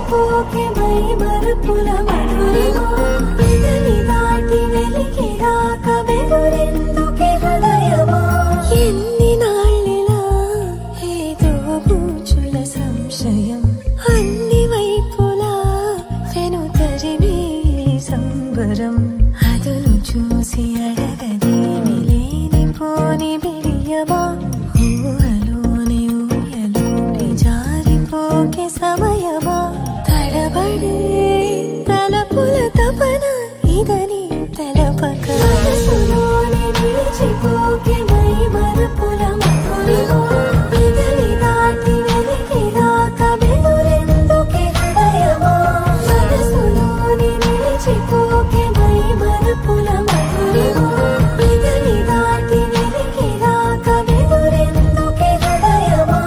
మరచిపోకే my మరపుల Madhurima ఎదలి దాటి వెలికిరాక బెదురెందుకే హృదయమా ఎన్ని నాళ్ళిలా ఏదో పూచుల సంశయం అన్ని వైపులా వెను తరిమే సంబరం అదును చూసి అడగదేమి లేని పోని బిడియమా ఊహలోని ఊయలోని జారిపోకే సమయమా తడబడే తలపుల తపన ఇదని తలపక మనసులోని నిలిచిపోకే మై మరపుల మధురిమా ఎదలి దాటి వెలికిరాక బెదురెందుకే హృదయమా మనసులోని నిలిచిపోకే మై మరపుల మధురిమా ఎదలి దాటి వెలికిరాక బెదురెందుకే హృదయమా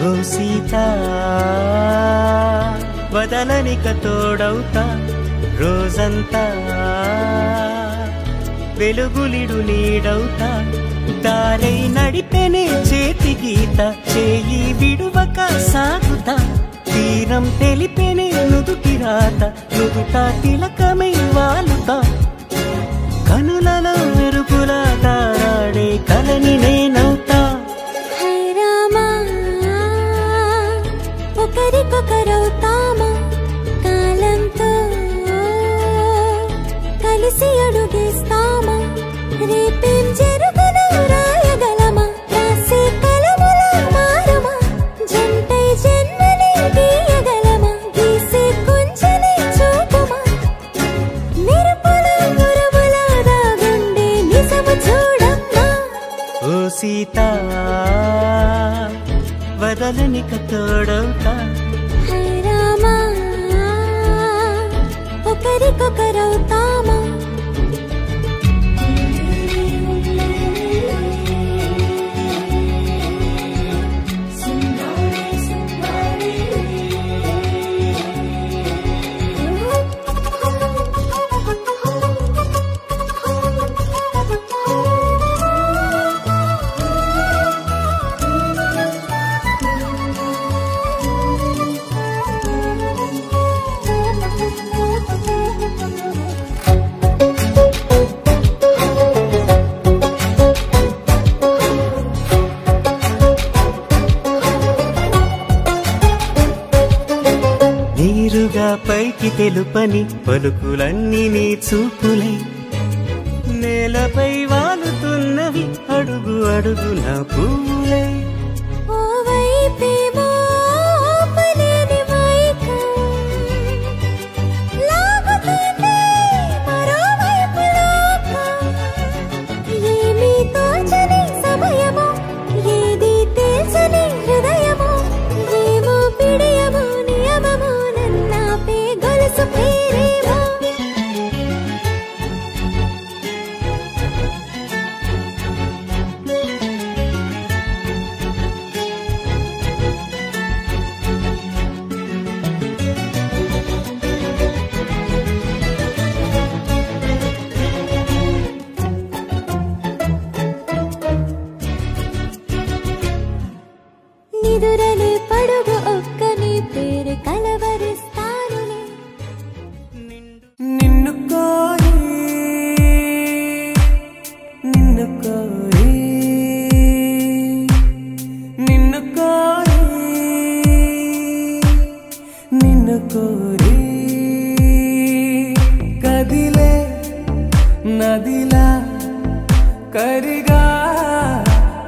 ఓ సీత వదలనిక తోడవుతా రోజంతా వెలుగులిడు నీడవుతా దారై నడిపెనే చేతి గీత చేయి విడువక సాగుతా తీరం తెలిపెనే నుదుటి రాత నుదుట తిలకమై వాలుతా కనులలో మెరుపులా తారాడే కలని నేనవుతా ఒకరికొకరవుతామా కాలంతో కలిసి అడుగేస్తామా రేపేం జరుగునో రాయగలమా రాసే కలములా మారమా జంటై జన్మని గీయగలమా గీసే కొంచెనే చూపుమా మెరుపుల మురముల దాగుండే నిజము చూడమ్మా ఓ సీత వదలనిక తోడవుతా రామా ఒకరికొకరవుతామా నీరుగా పైకి తెలుపని పలుకులన్నీ నీ చూపులై నేలపై వాలుతున్నవి అడుగు అడుగున పువ్వులై ఓవైపేమో ఆపలేని మైకం లాగుతుంది మరోవైపు లోకం ఏమీ తోచని సమయమో ఏది తేల్చని హృదయమో ఏమో పిడియమో నియమమో నన్నాపే గొలుసు పేరేమో నిదురలే పడుగు ఒక్కని పేరు కలవరిస్తానులే నిన్ను కోరి నిన్ను కోరి నిన్ను కోరి నిన్ను కోరి కదిలే నదిలా కరిగా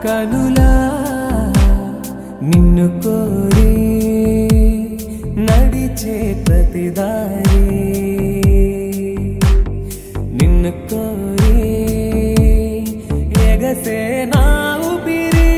కనులా నిన్ను కోరి నడిచే ప్రతిదారి నిన్ను కోరి ఎగసే నా ఊపిరి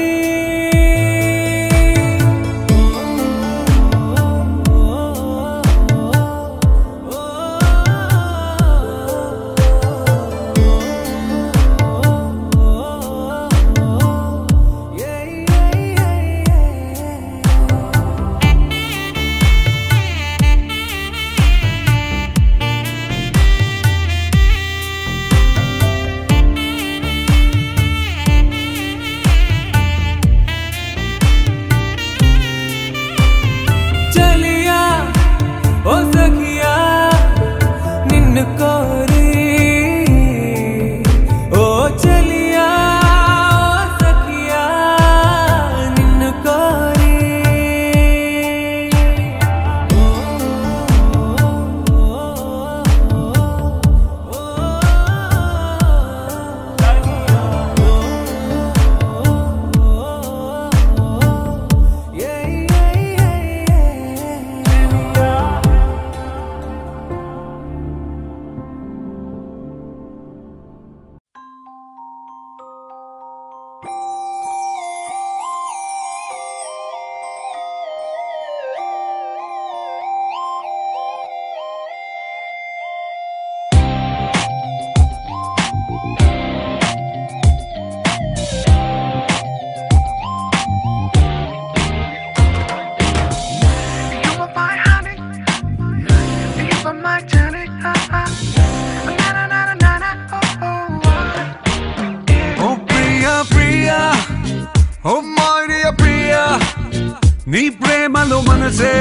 ప్రేమలో మనసే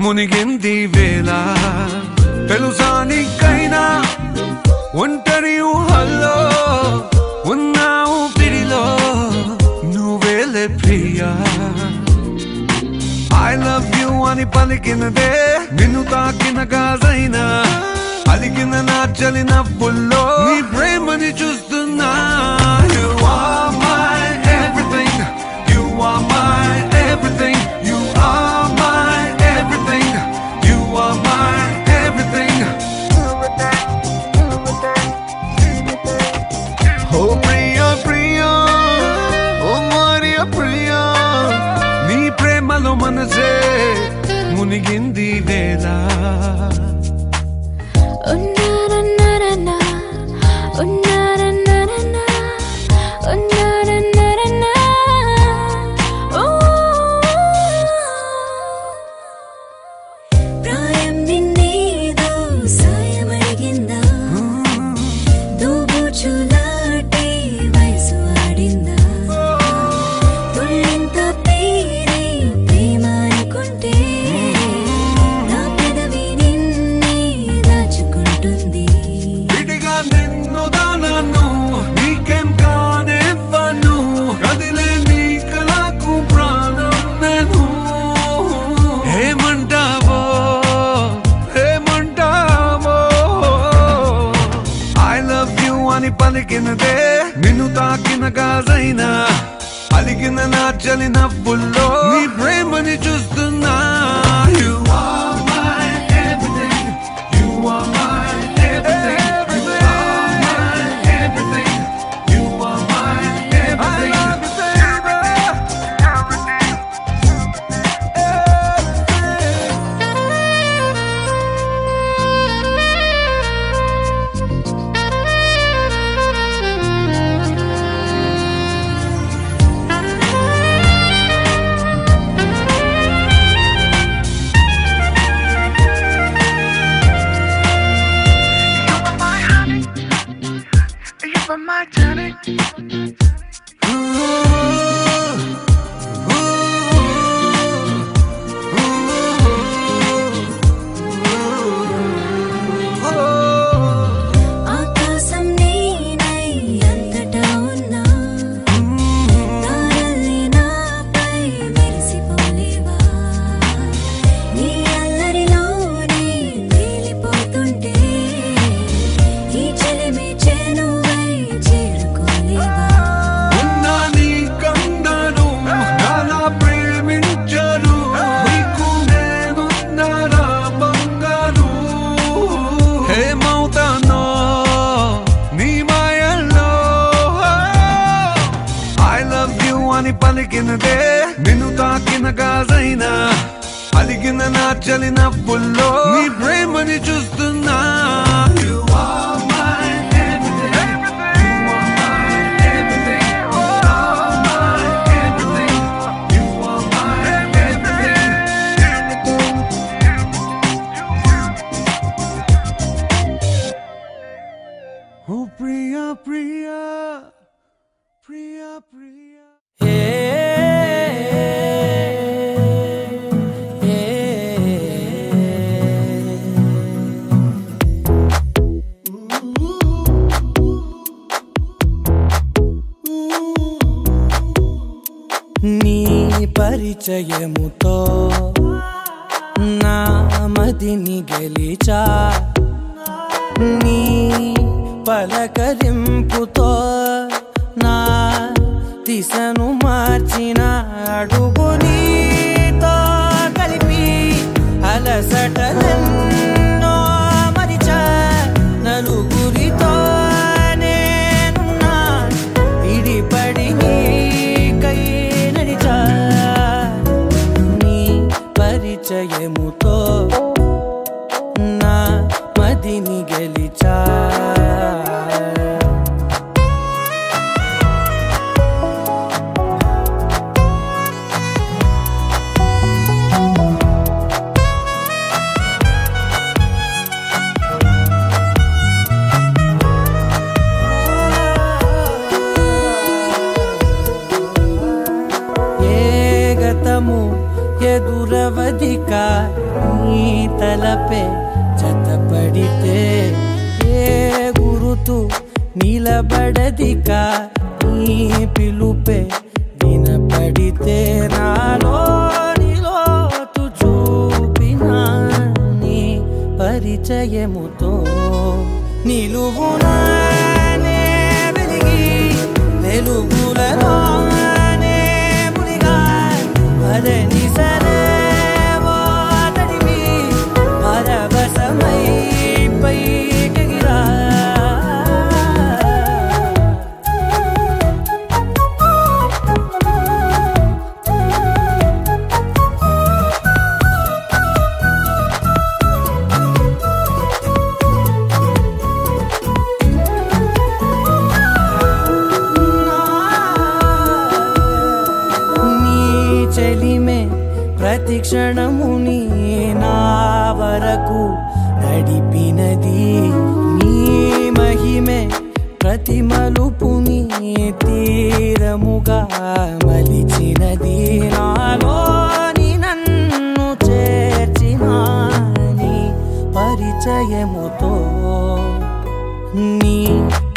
మునిగింది వేళ తెలుసా నీకైనా ఒంటరి ఊహల్లో ఉన్నావు పిడిలో నువ్వేలే ప్రియా I love you అని పలికినదే నిన్ను తాకిన గాజైనా అలికిన నా చలి నవ్వుల్లో నీ ప్రేమని చూస్తున్నా You are my everything You are my everything You are my everything You are my everything Oh Priya Priya Oh Maria Priya నీ ప్రేమలో మనసే మునిగింది వేళ పలికినదే నిన్ను తాకిన గాజైనా అలిగిన నా చలి నవ్వుల్లో నీ ప్రేమని చూస్తున్నా You are my everything You are my everything You are my everything You are my everything I love you my tonic ఆకాశం నేనై అంతటా ఉన్నా తారల్ని నాపై మెరిసిపోలేవా నీ అల్లరిలోనే తేలిపోతుంటే ఈ చెలిమి చేనువై చేరుకోలేవా ఉన్నా నీ కందను నాలా ప్రేమించరు నీకు నేనున్నారా బంగారు హేమవుతానో నీ మాయల్లో I love you అని పలికినదే నిన్ను తాకిన గాజైనా అలిగిన నా చలి నవ్వుల్లో నీ ప్రేమని చూస్తున్నా You are my everything You are my everything You are my everything You are my everything Oh Priya Priya Priya Priya నీ పరిచయముతో నా మదిని గెలిచా నీ పలకరింపుతో నా దిశను మార్చిన అడుగు నీతో కలిపి అలసటలెన్నో మరిచా నలుగురితో నేనున్నా ఇడిపడి నీకై నడిచా నీ పరిచయముతో నా మదిని గెలిచా దురవధిక నీ తలపే జతపడితే ఏ గురుతు నిలబడదిక నీ పిలుపే వినపడితే నాలోని లోతు చూపిన నీ పరిచయముతో నిలువునానే వెలిగి వెలుగులలోనే మునిగా అదని సరే వాదడివి పరవశమై పైకెగిరా ప్రతి క్షణముని నా వరకు నడిపినది నీ మహిమే ప్రతి మలుపుని తీరముగా మలిచినది నాలోని నన్ను చేర్చిన నీ పరిచయముతో నీ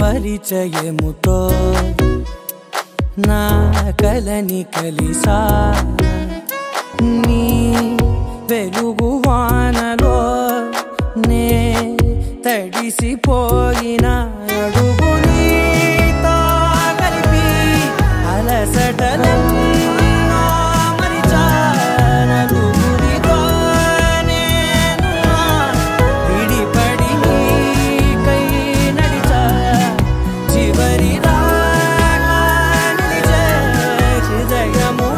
పరిచయముతో నా కలని కలిసా నీ వెలుగు వానలో నే తడిసిపోయిన అడుగు నీతో కలిపి అలసటలెన్నో మరిచా నలుగురితో నేను విడిపడి నీకై నడిచా చివరి దాకా నిలిచే హృదయము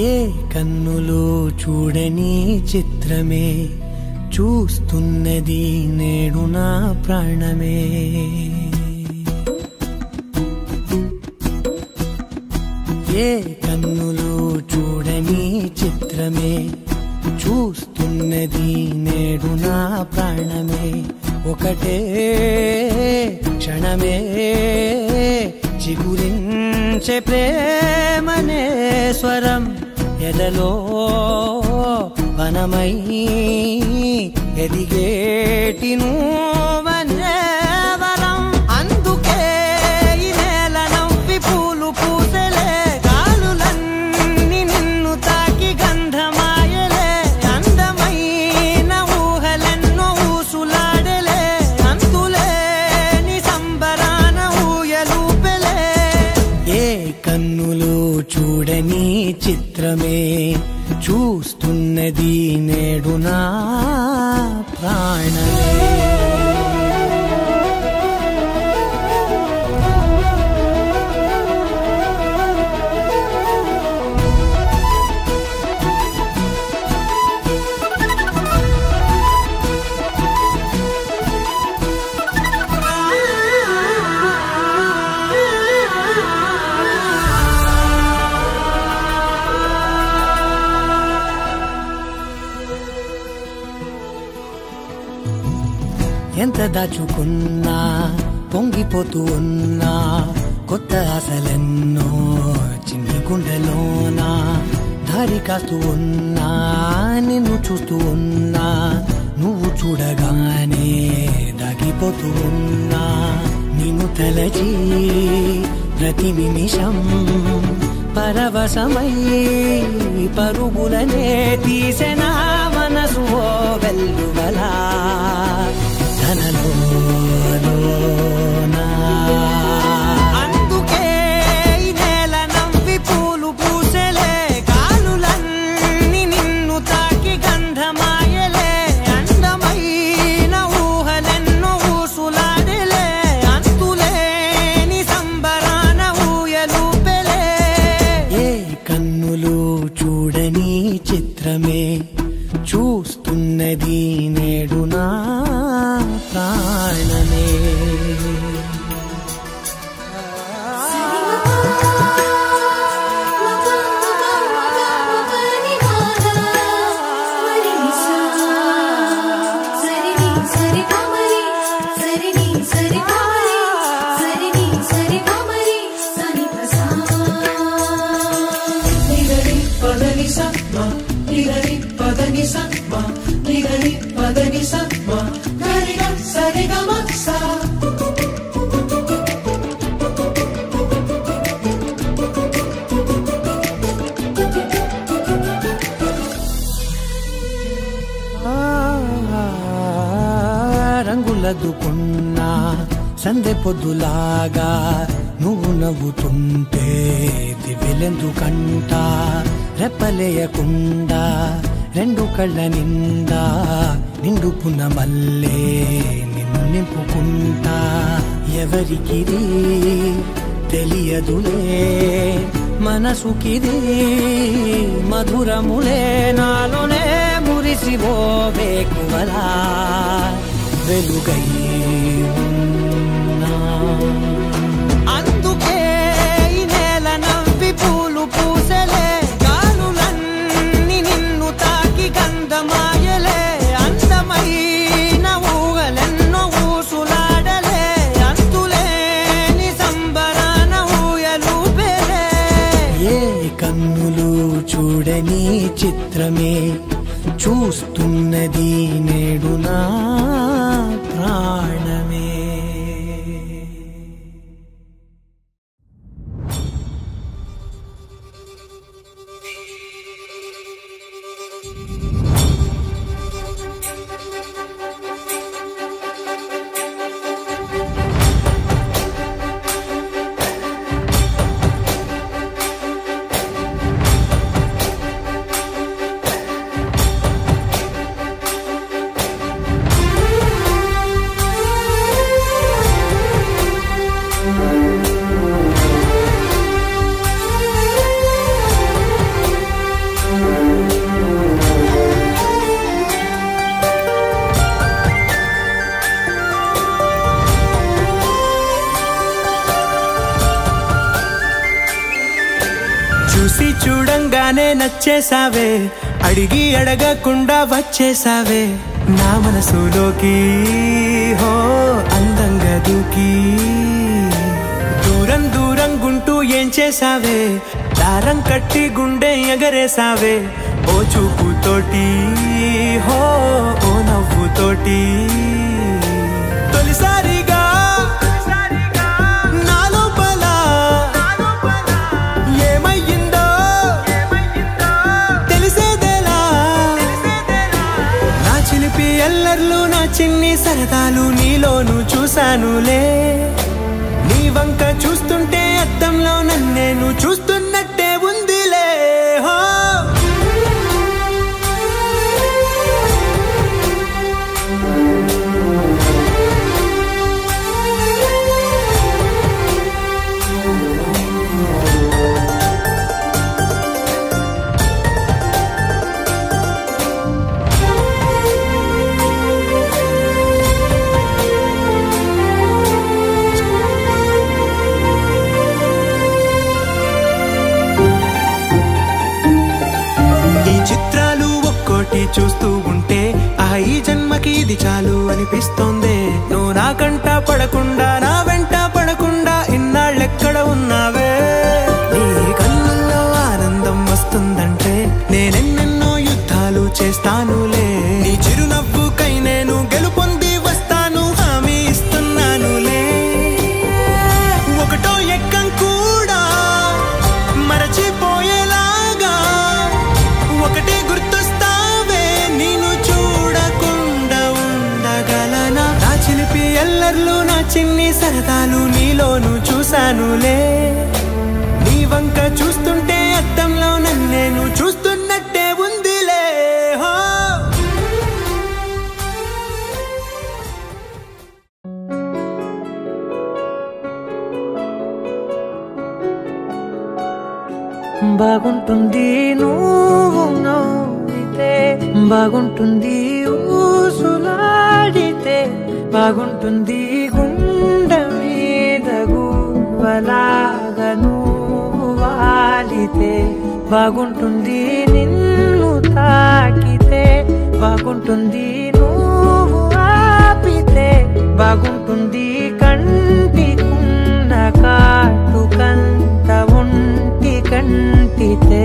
ఏ కన్నులు చూడని చిత్రమే చూస్తున్నది నేడు నా ప్రాణమే ఏ కన్నులు చూడని చిత్రమే చూస్తున్నది నేడు నా ప్రాణమే ఒకటే క్షణమే చిగురించే ప్రేమనే స్వరం ఎదలో వనమై ఎదిగేటి నువ్వనే వరం అందుకే ఈ నేల నవ్వి పూలు పూసలే గాలులన్నీ నిన్ను తాకి గంధమాయలే అందమైన ఊహలెన్నో ఊసులాడలే అంతులేని సంబరాన ఊయలూపెలే ఏ కన్నులు చూడని చిత్రమే చూస్తున్నది నేడు నా ప్రాణమే ఎంత దాచుకున్నా పొంగిపోతూ ఉన్నా కొత్త ఆశలెన్నో చిన్ని గుండెలోనా దారి కాస్తూ ఉన్నా నిన్ను చూస్తూ ఉన్నా నువ్వు చూడగానే దాగిపోతూ ఉన్నా నిన్ను తలచి ప్రతి నిమిషం పరవశమై పరుగులనే తీసెనా మనసు ఓ వెల్లువలా తనలోనా అందుకే ఈ నేల నవ్వి పూలు పూసలే గాలులన్నీ నిన్ను తాకి గంధమాయలే అందమైన ఊహలెన్నో ఊసులాడలే అంతులేని చూస్తున్నది నేడు నా ప్రాణమే. రంగులదుకున్నా సందె పొద్దులాగా నువ్వు నవ్వుతుంటే దివ్యలెందుకంట రెప్పలేయకుండా రెండు కళ్ళ నిండా నిండుకున్న మల్లే నిన్ను నింపుకుంటా. ఎవరికిది తెలియదులే మనసుకిది మధురములే నాలోనే మురిసివో వేకువలా వెలుగై ఉన్నా. అందుకే ఈ నేల నవ్వి పూలు పూసలే గాలులన్నీ నిన్ను తాకి గంధమాయలే. అందమైన ఊగలెన్నో ఊసులాడలే అంతులేని సంబరాన ఊయలూపేలే. ఏ కన్నులు చూడని చిత్రమే చూస్తున్నది నేడు నా ప్రాణమే. చూసి చూడంగానే నచ్చేసావే అడిగి అడగకుండా వచ్చేసావే నా మనసులోకి హో అందంగా దూకి. దూరం దూరం గుంటూ ఏం చేసావే దారం కట్టి గుండె ఎగరేసావే ఓ చూపుతోటి హో ఓ నవ్వుతోటి. తొలిసారిగా ఎల్లర్లు నా చిన్ని సరదాలు నీలోను చూశానులే. నీ వంక చూస్తుంటే అద్దంలో నన్నేను చూస్తున్నట్టే ఉందిలే. హో చూస్తూ ఉంటే ఈ జన్మకి ఇది చాలు అనిపిస్తోంది. నువ్వు నా కంట పడకుండా నా వెంట పడకుండా ఇన్నాళ్ళెక్కడ ఉన్నావే. నీ కళ్ళల్లో ఆనందం వస్తుందంటే నేనెన్నెన్నో యుద్ధాలు చేస్తానులే. నీ చిరునవ్వుకై నేను గెలుపొంది వస్తాను హామీ ఇస్తున్నానులే. ఒకటో ఎక్కం కూడా మరచిపోయేలాగా ఒకటే గుర్తొస్తావే నేను చూడకుండా ఉండగలనా. నా చిలిపి ఎల్లర్లు నా చిన్ని సరదాలు నీలోను చూశానులే. నీ వంక చూస్తుంటే అద్దంలో నన్నేను చూస్తున్నట్టే ఉందిలే. హో బాగుంటుంది నువ్వు నవ్వితే ఊసులాడితే బాగుంటుంది ఊసులాడితే బాగుంటుంది గుండె మీద గువ్వలాగా నువ్వు వాలితే బాగుంటుంది నిన్ను తాకితే బాగుంటుంది నువ్వు ఆపితే బాగుంటుంది కంటికున్న కాటుకంత ఒంటి కంటితే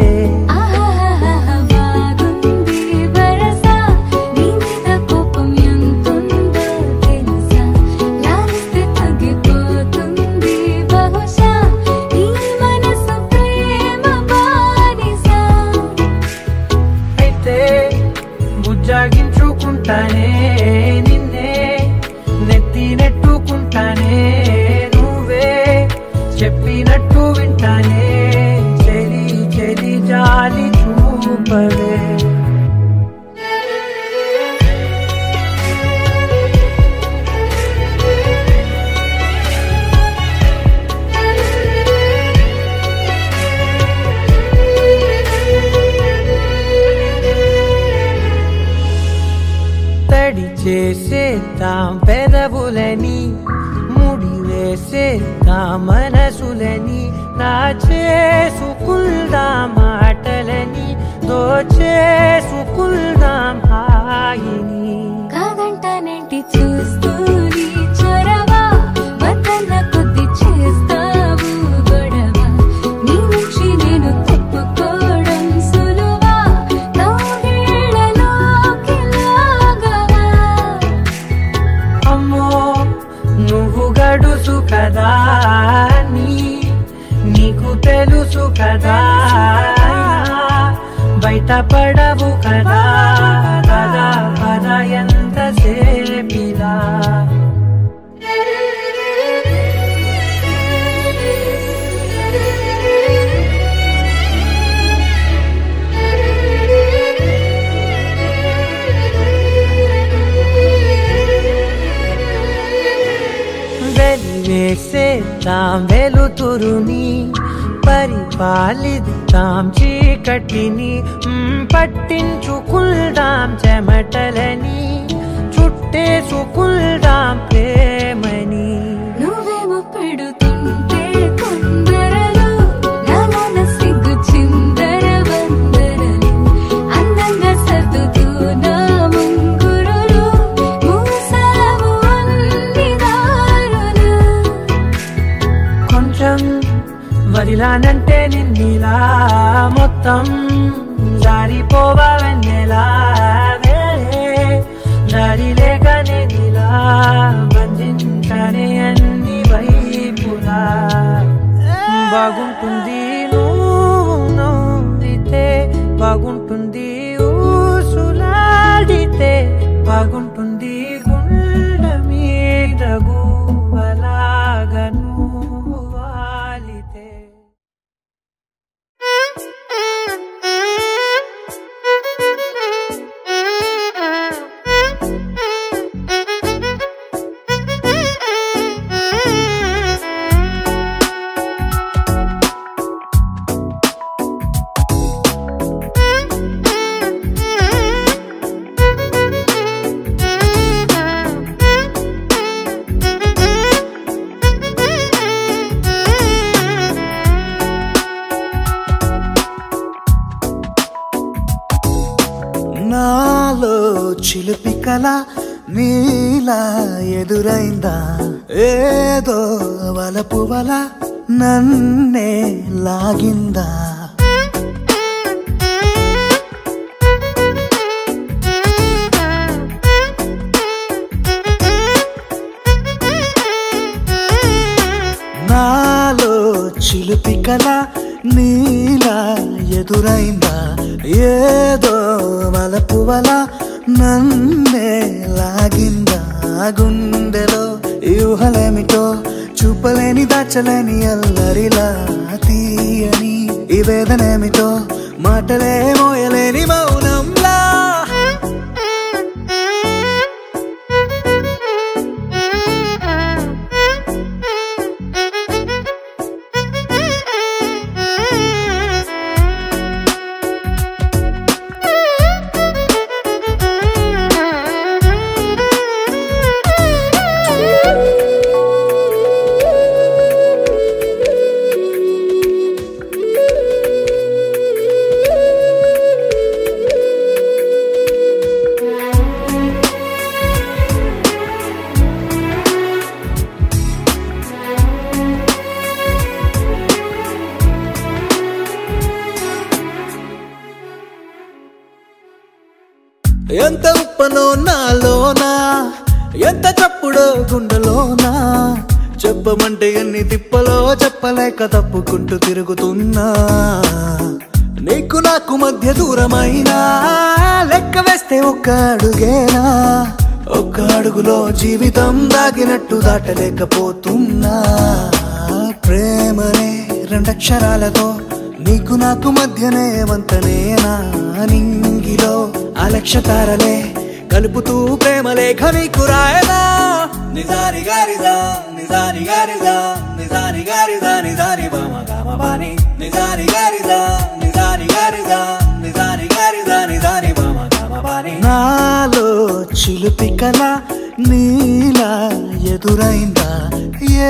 బుజ్జాగించుకుంటానే నిన్నే నెత్తి నెట్టుకుంటానే నువ్వే చెప్పినట్టు వింటానే చెలి చెలి జాలి చూపవే తడి చేసేద్దాం పెదవులని ముడి వేసేద్దాం మనసులని నా చేసుకుందాం మాటలని దోచేసుకుందాం హాయిని కాదంటానేంటి చూస్తూని చొరవా వద్దన్న కొద్ది చేస్తావు గొడవ నీ నుంచి నేను తప్పుకోవడం సులువా నవ్వేళ్ళలోకి లాగవా అమ్మో నువ్వు గడుసు కదా నీకు తెలుసు కదా బయట పడవు కదా కదా కదా ఎంతసేపిలా వెలివేసేద్దాం వెలుతురుని పరిపాలిద్దాం చీకటిని పట్టించుకుందాం చెమటలని చుట్టేసుకుందాం ప్రేమని నువ్వేమో పెడుతుంటే కొందరలు నాలోన సిగ్గు చిందర వందరలు అందంగా సర్దుతూ నా ముంగురులు మూసావు అన్ని దారులు కొంచెం వదిలానంటే నిన్నిలా మొత్తం జారిపోవా వెన్నెలా దారి లేక నేనిలా బంధించనే అన్ని వైపులా బాగుంటుంది నువ్వు నవ్వితే బాగుంటుంది ఊసులాడితే బాగుంటుంది గుండె మీద గువ్వలాగా నువ్వు వాలితే నాలో చిలిపి కల నీలా ఎదురైందా ఏదో వలపు వల నన్నే లాగిందా నాలో చిలిపి కల నీలా ఎదురైందా ఏదో వలపు వల నన్నే లాగిందా గుండెలో యూహలేమిటో చూపలేని దాచలేని అల్లరిలా తీయని ఈ వేదనేమిటో మాటలే మోయలేని మౌనంలా ఎంత ఉప్పనో నాలోనా ఎంత చప్పుడో గుండెలోనా చెప్పమంటే ఎన్ని తిప్పలో చెప్పలేక తప్పుకుంటూ తిరుగుతున్నా నీకు నాకు మధ్య దూరమైనా లెక్క వేస్తే ఒక్క అడుగేనా ఒక్క అడుగులో జీవితం దాగినట్టు దాటలేకపోతున్నా ప్రేమనే రెండక్షరాలతో నీకు నాకు మధ్యనే వంతనేనా నింగిలో అలక్షతారలే కలుపుతూ ప్రేమ లేఖ నీకు రాయనా నిజారి గారిదా నిజారి గారిదా నిజారి గారిదా నిజారి బామ గామ బాని నిజారి గారిదా నిజారి గారిదా నిజారి గారిదా నిజారి బామ గామ బాని నాలో చిలుపి కల నీలా ఎదురైందా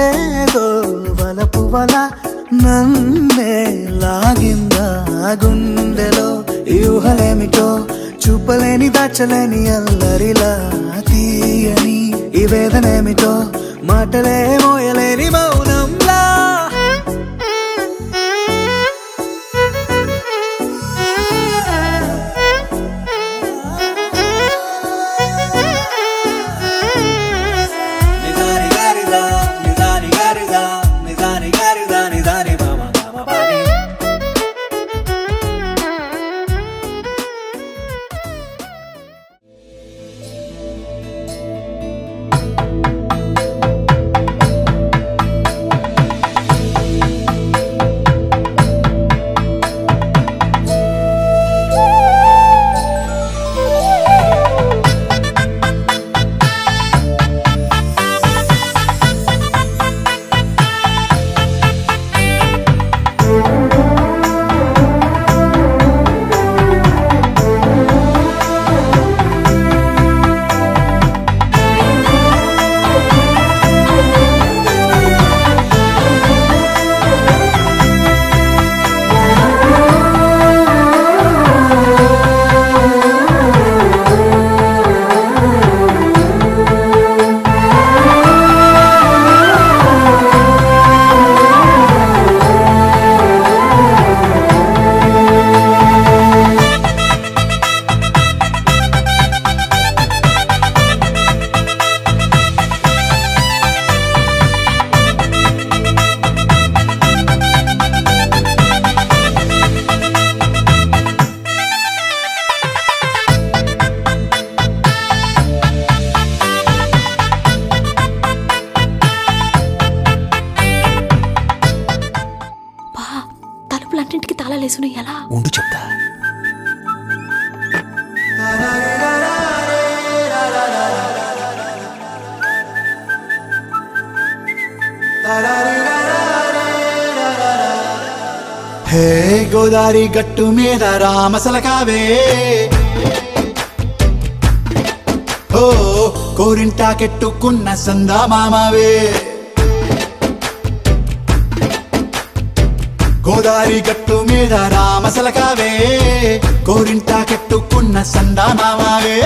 ఏదో వలపు వల నన్నే లాగిందా గుండెలో ఊహలేమిటో చూపలేని దాచలేని అల్లరిలా తీయని ఈ వేదనేమిటో మాటలే మోయలేని మౌనంలా నిజారి గారిదా నిజారి గారిదా నిజారి గారిదా నిజారి బామ గామ బాని తలుపులన్నింటికి తాళాలేసును ఎలా ఉండు చెప్తా హే గోదారి గట్టు మీద రామసలకావే ఓ కోరింటా కెట్టుకున్న సందా మామావే గోదారి గట్టు మీద రామసలకావే కోరింటా కెట్టుకున్న సందా మామావే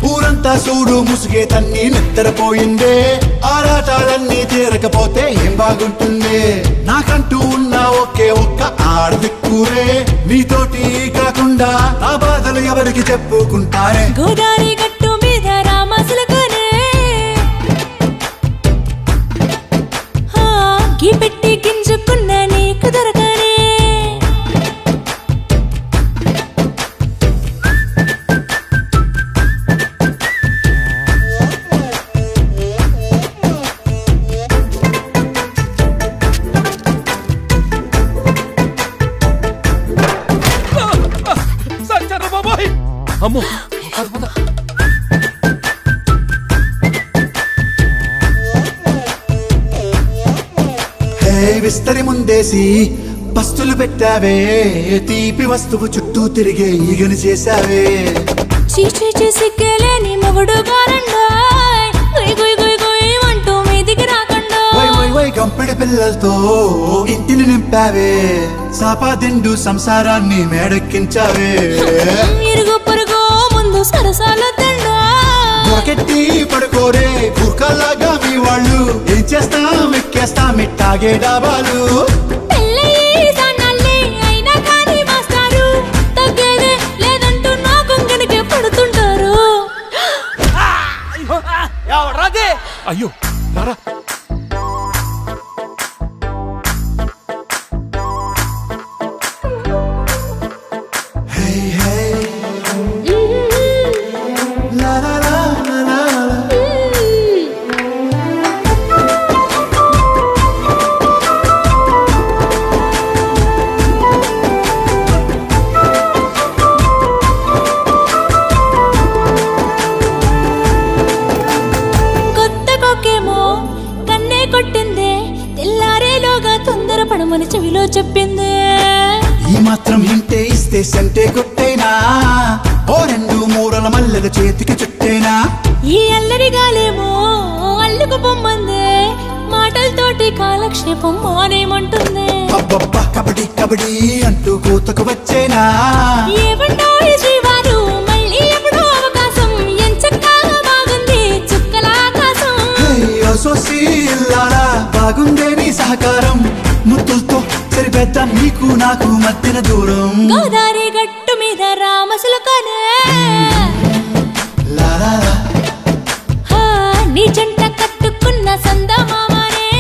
ఊరంతా సూడు ముసుగే తన్ని నిద్రపోయిందే ఆరాటాలన్నీ తీరకపోతే ఏం బాగుంటుంది నాకంటూ ఉన్న ఒకే ఒక్క ఆడదిక్కురే నీతోటి కాకుండా నా బాధలు ఎవరికి చెప్పుకుంటారే గోదారి గట్టు మీద రామసలకనే గీ పెట్టి గింజుకున్న నీకు దొరకనే అమ్మో హే విస్తరి ముందేసి పస్తులు పెట్టావే తీపి వస్తువు చుట్టూ తిరిగే ఈగని చేసావే చీచీ చేసి కేలేని మొగుడు గారండాయ్ గుయ్ గుయ్ గుయ్ గుయ్ అంటూ మీదికి రాకండా వై వై వై గంపెడి పిల్లలతో ఇంటిని నింపావే సాపాదిండు సంసారాన్ని మేడెక్కించావే ఇరుగు పొరుగు ముందు సరసాల తండా దొరకెట్టి పడుకోరే కుర్కలాగా మీ వాళ్ళు ఏం చేస్తాం ఎక్కేస్తాం ఇట్టాగే డాబాలు పెళ్ళయి సన్నాళ్ళే అయినా కానీ మాస్తారు తగ్గేదే లేదంటూ నా కొంగనికే పడుతుంటారు అయ్యో రారా. పడమని చెవిలో చెప్పింది. ఈ మాత్రం ఇంటే ఇస్తే సంటే కొట్టేనా, ఓ రెండు మూరల మల్లెల చేతికి చుట్టేనా. ఈ అల్లరి గాలేమో అల్లుకు పొమ్మందే, మాటలతోటి కాలక్షేపం మానేమంటుంది. అబ్బబ్బా కబడ్డీ కబడ్డీ అంటూ కూతకు వచ్చేనా. ఏమంటాయి శ్రీవారు మళ్ళీ ఎప్పుడో అవకాశం, ఎంచక్కా బాగుంది చుక్కల ఆకాశం. సోసీల్లారా బాగుందే నీ సహకారం, ముద్దులతో సరిపెద్ద నీకు నాకు మధ్యన దూరం. గోదావరి గట్టు మీద రామసులకనే నీ జంట కట్టుకున్న సందమామనే.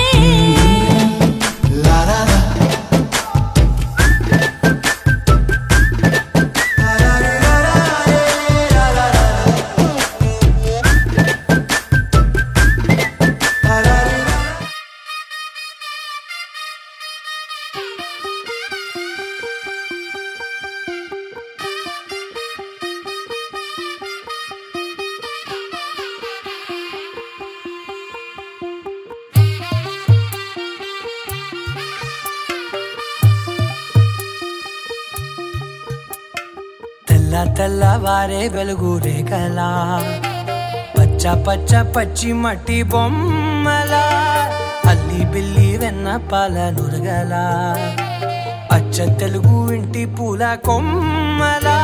తెల్లవారే వెలుగు రేఖలా, పచ్చ పచ్చ పచ్చి మట్టి బొమ్మలా, అల్లి బిల్లి వెన్న పాల నురగలా, అచ్చ తెలుగు ఇంటి పూల కొమ్మలా.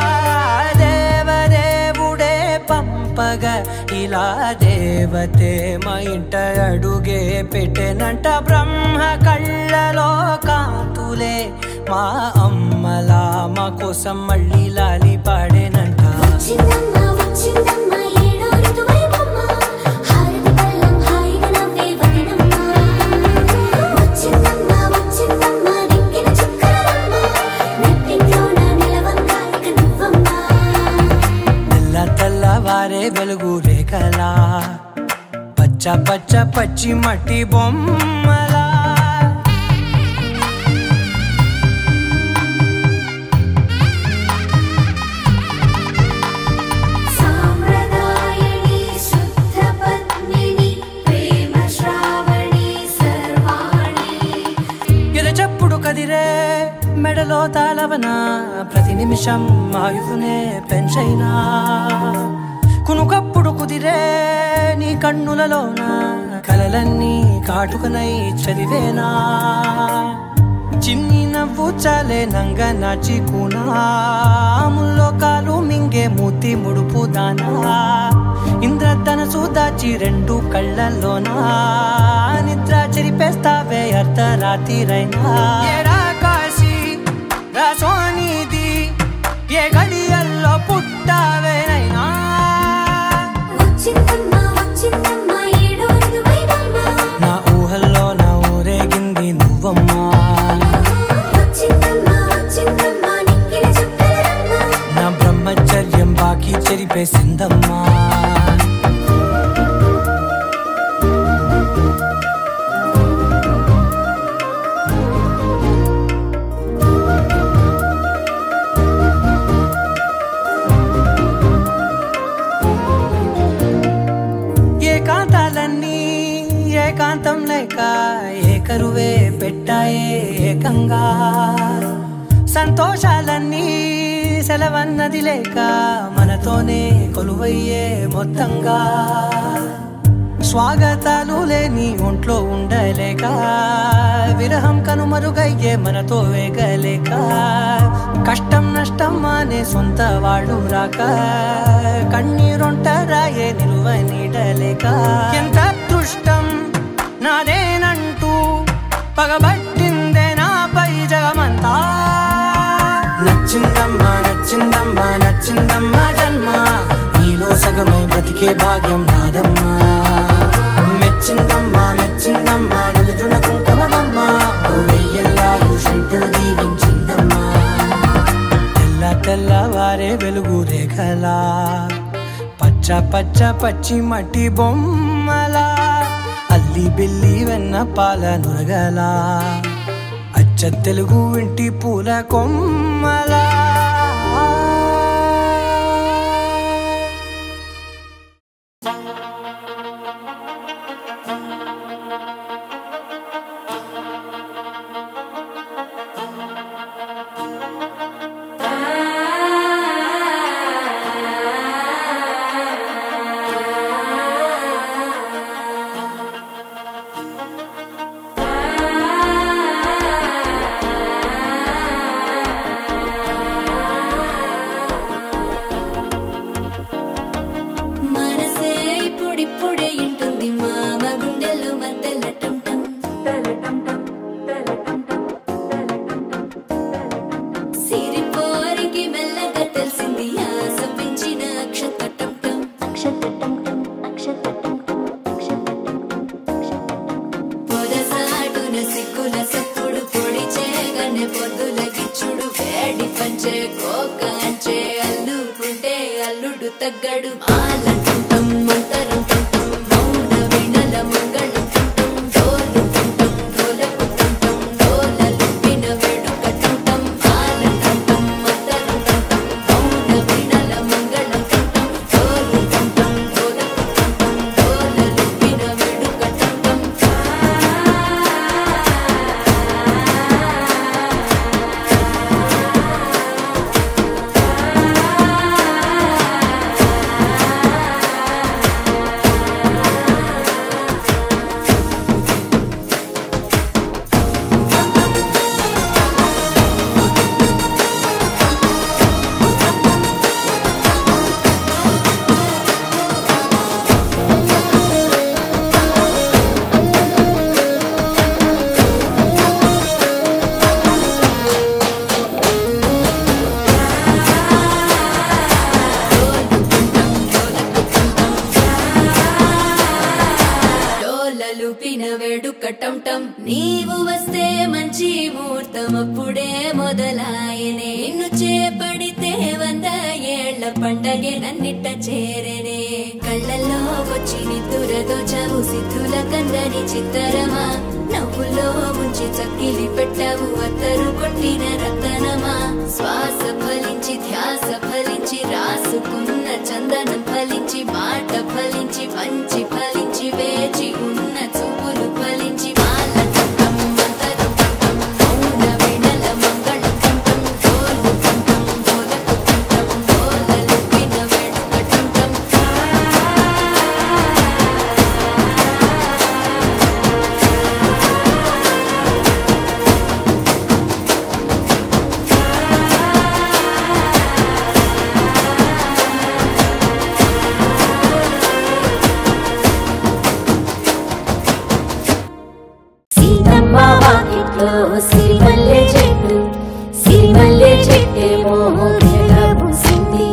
దేవదేవుడే పంపగా ఇలా దేవతే మా ఇంట అడుగే పెట్టెనంట. బ్రహ్మ కళ్ళలో కాంతులే మా అమ్మలా మా కోసం మళ్ళీ లాలి పాడేనంట. తెల్లవారే వెలుగు రేఖలా, పచ్చ పచ్చ పచ్చి మట్టి బొమ్మలా. కదిరే మెడలో తాళవన, ప్రతి నిమిషం ఆయువునే పెంచైనా. కునుకప్పుడు కుదిరే నీ కన్నులలోన, కలలన్నీ కాటుకనై చదివేనా. చిన్ని నవ్వు చాలే నంగ నాచి కూనాముల్లో కాలు మింగే మూతి ముడుపు దానా. ఇంద్రధనసు దాచి రెండు కళ్ళల్లోనా, నిద్ర చెరిపేస్తావే అర్ధరాత్రిరైనా. కాశీ రాసోనిది ఏ గడియల్లో పుట్టావేనైనా. నా ఊహల్లో నా ఊరేగింది నువ్వమ్మా, నా బ్రహ్మచర్యం బాకీ చెరిపేసిందమ్మా. ఏకాంతాలన్నీ ఏకాంతం లేక ఏకరువే పెట్టాయే ఏకంగా. సంతోషాలన్నీ సెలవన్నది లేక మనతోనే కొలువయ్యే మొత్తంగా. స్వాగతాలు లేని ఒంట్లో ఉండలేక, విరహం కనుమరుగయ్యే మనతో వేగలేక. కష్టం నష్టం అనే సొంత వాళ్ళు రాక, కన్నీరొంటరాయే నిలువ నీడలేక. ఎంత అదృష్టం నాదేనంటూ పగబట్టిందే నాపై జగమంతా. నచ్చిందమ్మా నచ్చిందమ్మా నచ్చిందమ్మా జన్మ, నీలో సగమై బ్రతికే భాగ్యం నాదమ్మా. నచ్చిందమ్మా నచ్చిందమ్మా నలుచున్న కుంకుమమ్మ వెయ్యల్లాలు శంకులు దీవించిందమ్మా తెల్ల తెల్లవారే వెలుగు రేఖలా పచ్చ పచ్చ పచ్చి మట్టి బొమ్మలా అల్లి బిల్లి వెన్న పాల నురగలా అచ్చ తెలుగు ఇంటి పూల కొమ్మలా తగ్గడు ఆలంటం మంతరం టం మౌన వినల మంగళం టం డోలు టం డోలకు టం డోలలు విన వేడుక టం ఆలంటం మంతరం టం మౌన వినల మంగళం టం డోలు టం డోలకు టం డోలలు విన వేడుక టం వేడుకటం నీవు వస్తే మంచి ముహూర్తం అప్పుడే మొదలాయనే నిన్ను చేపడితే 100 ఏళ్ల పండగే నన్నిట్ట చేరనే కళ్ళల్లో వచ్చి నిద్దురతో చావు సిద్ధుల కందని చిత్తరమా నవ్వులో ముంచి చక్కిలి పెట్టావు అత్తరు కొట్టిన రతనమా శ్వాస ఫలించి ధ్యాస ఫలించి రాసుకున్న చందనం ఫలించి మాట ఫలించి మంచి ఫలించి వేచి ఉన్న చూపులు ఫలించి మాల టం మంతరం టం మౌన వినల మంగళం టం డోలు టం డోలకు టం డోలలు విన వేడుక టం సిరిమల్లె చెట్టేమో పూసింది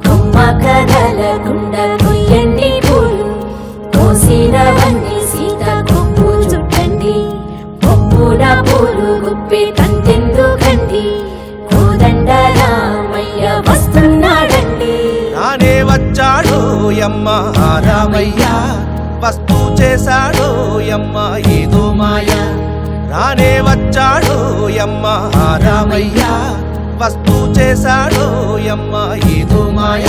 కొమ్మ కదలకుండా కొయ్యండి పూలు కోసినవన్నీ సీత కొప్పు చుట్టండి కొప్పున పూలు గుప్పే కంటెందుకండి కోదండ రామయ్య వస్తున్నాడండి నానే వచ్చాడు యమ్మ రామయ్య వస్తూ చేశాడు యమ్మ ఏదో మాయ రానే వచ్చాడు యమ్మ రామయ్య వస్తూ చేశాడు యమ్మ ఏదో మాయ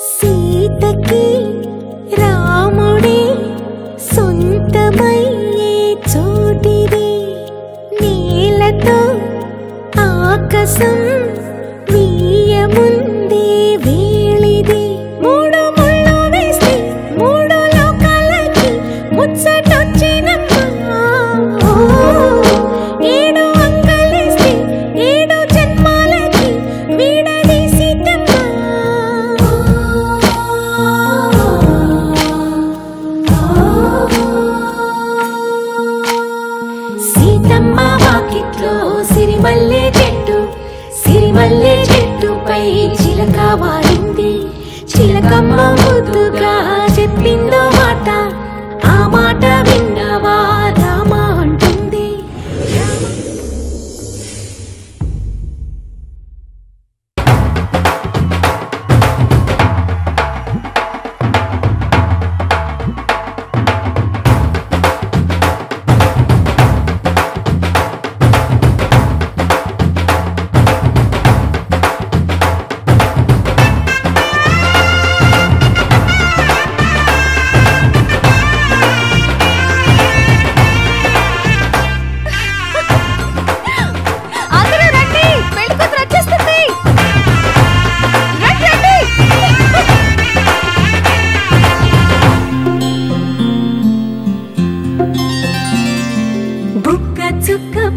సీతకి రాముడే సొంతమయ్యే చోటిది నీలతో ఆకాశం వీయముందే వేళిది మూడు ముళ్ళు వేస్తే మూడు లోకాలకి ముచ్చటొచ్చినమ్మా ఏడు అంకలేస్తే ఏడు జన్మాలకి వీడదీసిటమ్మా సీతమ్మ వాకిట్లో సిరిమల్లె చెట్టుపై చిలక వాలింది చిలకమ్మ ముద్దుగా చెప్పిందో మాట ఆ మాట విన్నవా రామా అంటుంది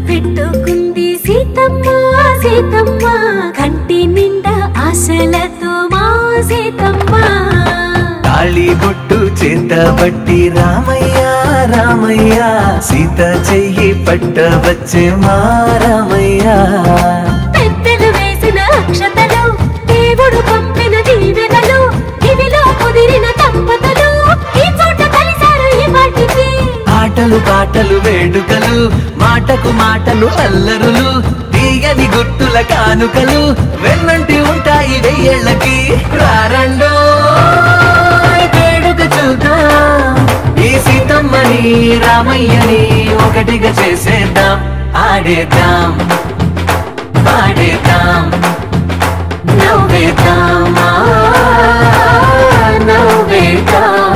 పెట్టుకుంది సీతమ్మ సీతమ్మ కంటి నిండా ఆశలతో మా సీతమ్మ తాళి బొట్టు చేతబట్టి రామయ్య రామయ్య సీత చెయ్యి పట్టవచ్చే మా రామయ్య పెద్దలు వేసిన అక్షతలు దేవుడు పంపిన దీవెనలు ఇవిలో కుదిరిన దంపతులు ఈ చోట కలిసారు ఈ వాటికి ఆటలు పాటలు వేడుకలు మాటకు మాటలు అల్లరులు తీయని గుర్తుల కానుకలు వెన్నంటి ఉంటాయి వెయ్యేళ్ళకి రారండో వేడుక చూద్దాం ఈ సీతమ్మని రామయ్యని ఒకటిగా చేసేద్దాం ఆడేద్దాం పాడేద్దాం నవ్వేద్దాం నవ్వేద్దాం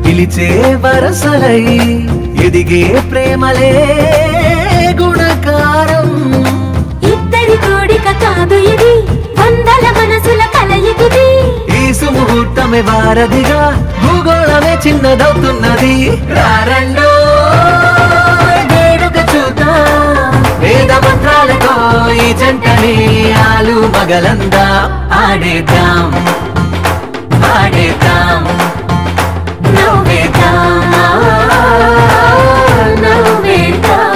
పిలిచే వరసలై ఎదిగే ప్రేమలే గుణకారం ఇద్దరి కోడిక కాదు ఇది వందల మనసుల కలయికిది ఈ సుముహూర్తమే వారధిగా భూగోళమే చిన్నదవుతున్నది రారండో వేడుక చూద్దాం వేద మంత్రాలతో ఈ జంటని ఆలు మగలందా ఆడేద్దాం ఆడేద్దాం నవ్వేద్దాం నవ్వేద్దాం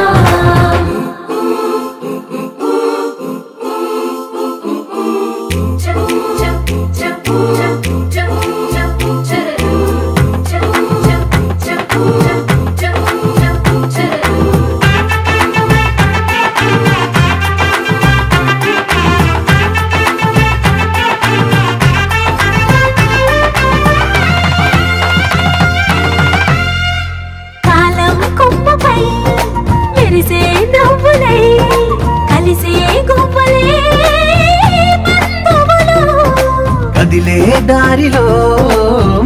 కదిలే దారిలో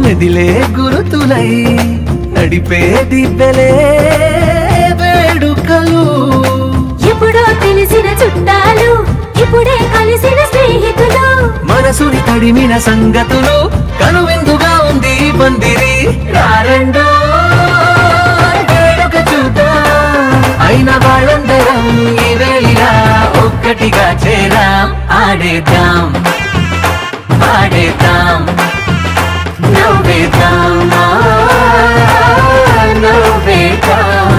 మెదిలే గురుతులై నడిపే దిబ్బెలే వేడుకలు ఎప్పుడో తెలిసిన చుట్టాలు ఇప్పుడే కలిసిన స్నేహితులు మనసుని తడిమిన సంగతులు కనువిందుగా ఉంది పందిరి రారండో వేడుక చూద్దాం అయిన వాళ్ళందరం ఈ వేళ ఒక్కటిగా చేరాం ఆడేద్దాం పాడేద్దాం నవ్వేద్దాం నవ్వేద్దాం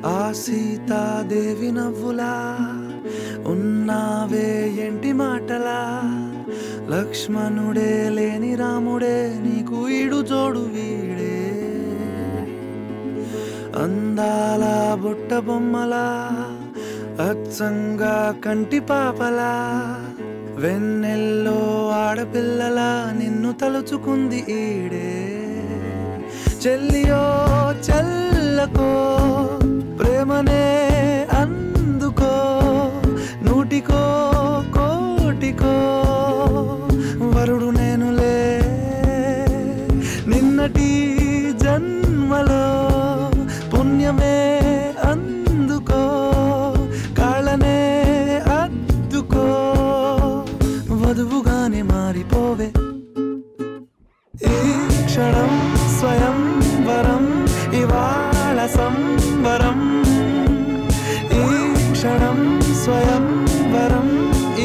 ఆ సీతాదేవి నవ్వులా ఉన్నావే ఎంటి మాటలా లక్ష్మణుడే లేని రాముడే నీకు ఈడు జోడు వీడే అందాల బుట్ట బొమ్మలా అచ్చంగా కంటి పాపలా వెన్నెల్లో ఆడపిల్లలా నిన్ను తలుచుకుంది ఈడే చెల్లియో చెల్లకో ప్రేమనే అందుకో నూటికో కోటికో వరుడు నేనులే నిన్నటి జన్మలో పుణ్యమే అందుకో కాళ్ళనే అద్దుకో వధువుగానే మారిపోవే ఈ క్షణం స్వయంవరం ఇవాళ సంబరం ఈ క్షణం స్వయంవరం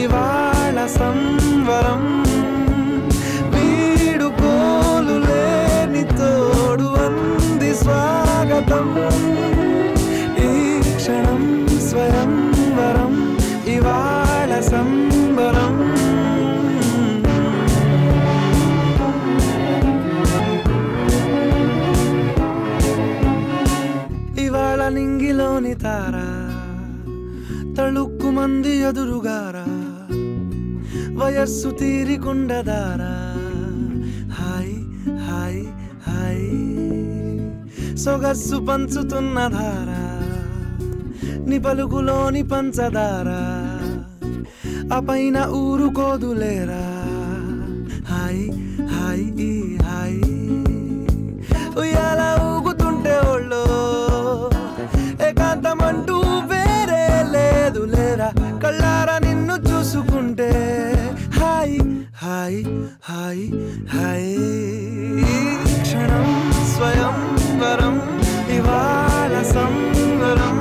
ఇవాళ సంవరం వీడుకోలు లేని తోడు అంది స్వాగతం ఈ క్షణం స్వయంవరం ఇవాళ సంబరం ఇవాళ నింగిలోని తారా తళుక్కు మంది ఎదురుగారా వయస్సు తీరికుండదారా హాయ్ హాయ్ హాయ్ సొగస్సు పంచుతున్న ధారా ని పలుకులోని పంచదారా ఆ పైన ఊరుకోదులేరా హాయ్ హాయ్ ఈ హాయ్ ఉయ్యాల ఊగుతుంటే ఒళ్ళో ఏకాంతమంటూ వేరే లేదు లేరా కళ్ళారా నిన్ను చూసుకుంటే హాయ్ హాయ్ హాయ్ హాయ్ క్షణం స్వయంవరం ఇవాళ సంవరం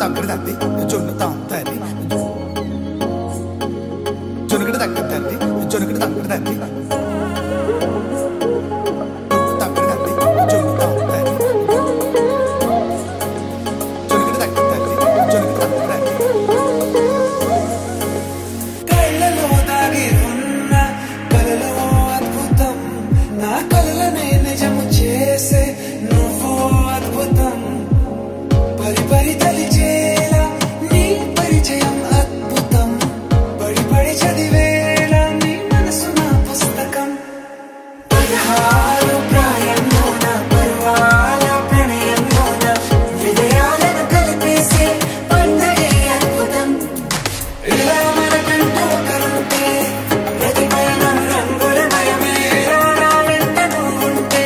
తక్కడ తద్ది జొన్ను తాంతది జొనుకడ తక్కడ తద్ది జొనుకడ తక్కడ తద్ది తక్కడ తద్ది జొన్ను తాంతది జొనుకడ తక్కడ తద్ది జొనుకడ తక్కడ తద్ది కళ్ళలో దాగి ఉన్న కలలో అద్భుతం నా కలలనే నిజము చేసే నువ్వు అద్భుతం పరి పరి తలిచేలా నీ పరిచయం అద్భుతం పడి పడి చదివేలా నీ మనసు నా పుస్తకం 16 ప్రాయంలోన పర్వాల ప్రణయంలోన విజయాలను కలిపేసే పండగే అద్భుతం ఇలా మనకంటూ ఒకరుంటే ప్రతి పయనం రంగులమయమే నా వెంట నువ్వుంటే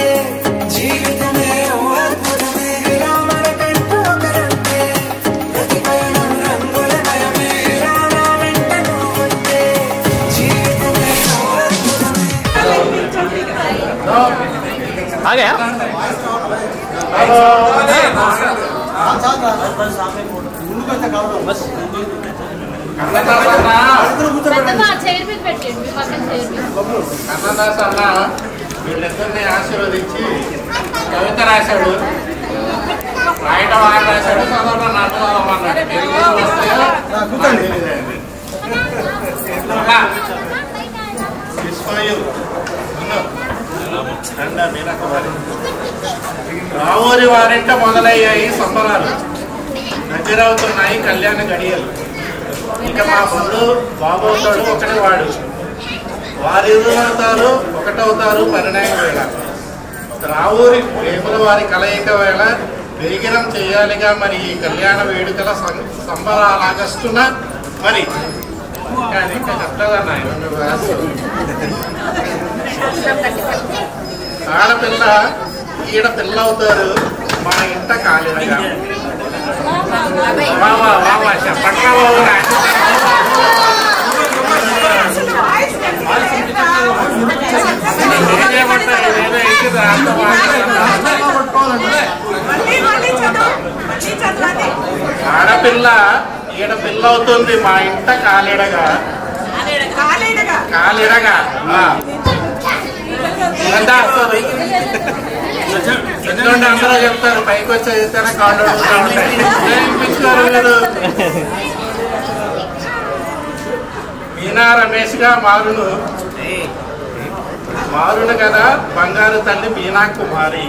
జీవితమే ఓ అద్భుతమే ఇలా మనకంటూ ఒకరుంటే ప్రతి పయనం రంగులమయమే నా వెంట నువ్వుంటే జీవితమే ఓ అద్భుతమే కన్నదాస్ అన్న వీళ్ళిద్దరిని ఆశీర్వదించి కవిత రాశాడు, రాయటం ఆయన రాశాడు, చదవడం నాకు చదవమన్నాడు. మీరు కూడా వస్తే రావూరి వారింట మొదలయ్యాయి సంబరాలు, దగ్గరవుతున్నాయి కళ్యాణ గడియలు. ఇక మా బంధు బాబవుతాడు ఒకటి వాడు, వారివుతారు ఒకటవుతారు పరిణయం వేళ. రావూరి వేముల వారి కలయిక వేళ వేగిరం చేయాలిగా మరి ఈ కళ్యాణ వేడుకల సంబరాలాగస్తున్న మరి ఇంకా చెప్తాదన్న ఆడపిల్ల ఈడ పిల్ల అవుతారు మా ఇంట కాలినగా. చెప్పట్లా ఆడపిల్ల ఈడ పిల్ల అవుతుంది మా ఇంట కాలిడగా కాలిడగా ఎందుకంటే అందరూ చెప్తారు పైకి వచ్చి చదివితేనే కాళ్ళు అడుగుతూ ఉంటాయి. వినిపించారు మీరు మీనా రమేష్ గా మారును కదా బంగారు తల్లి మీనా కుమారి.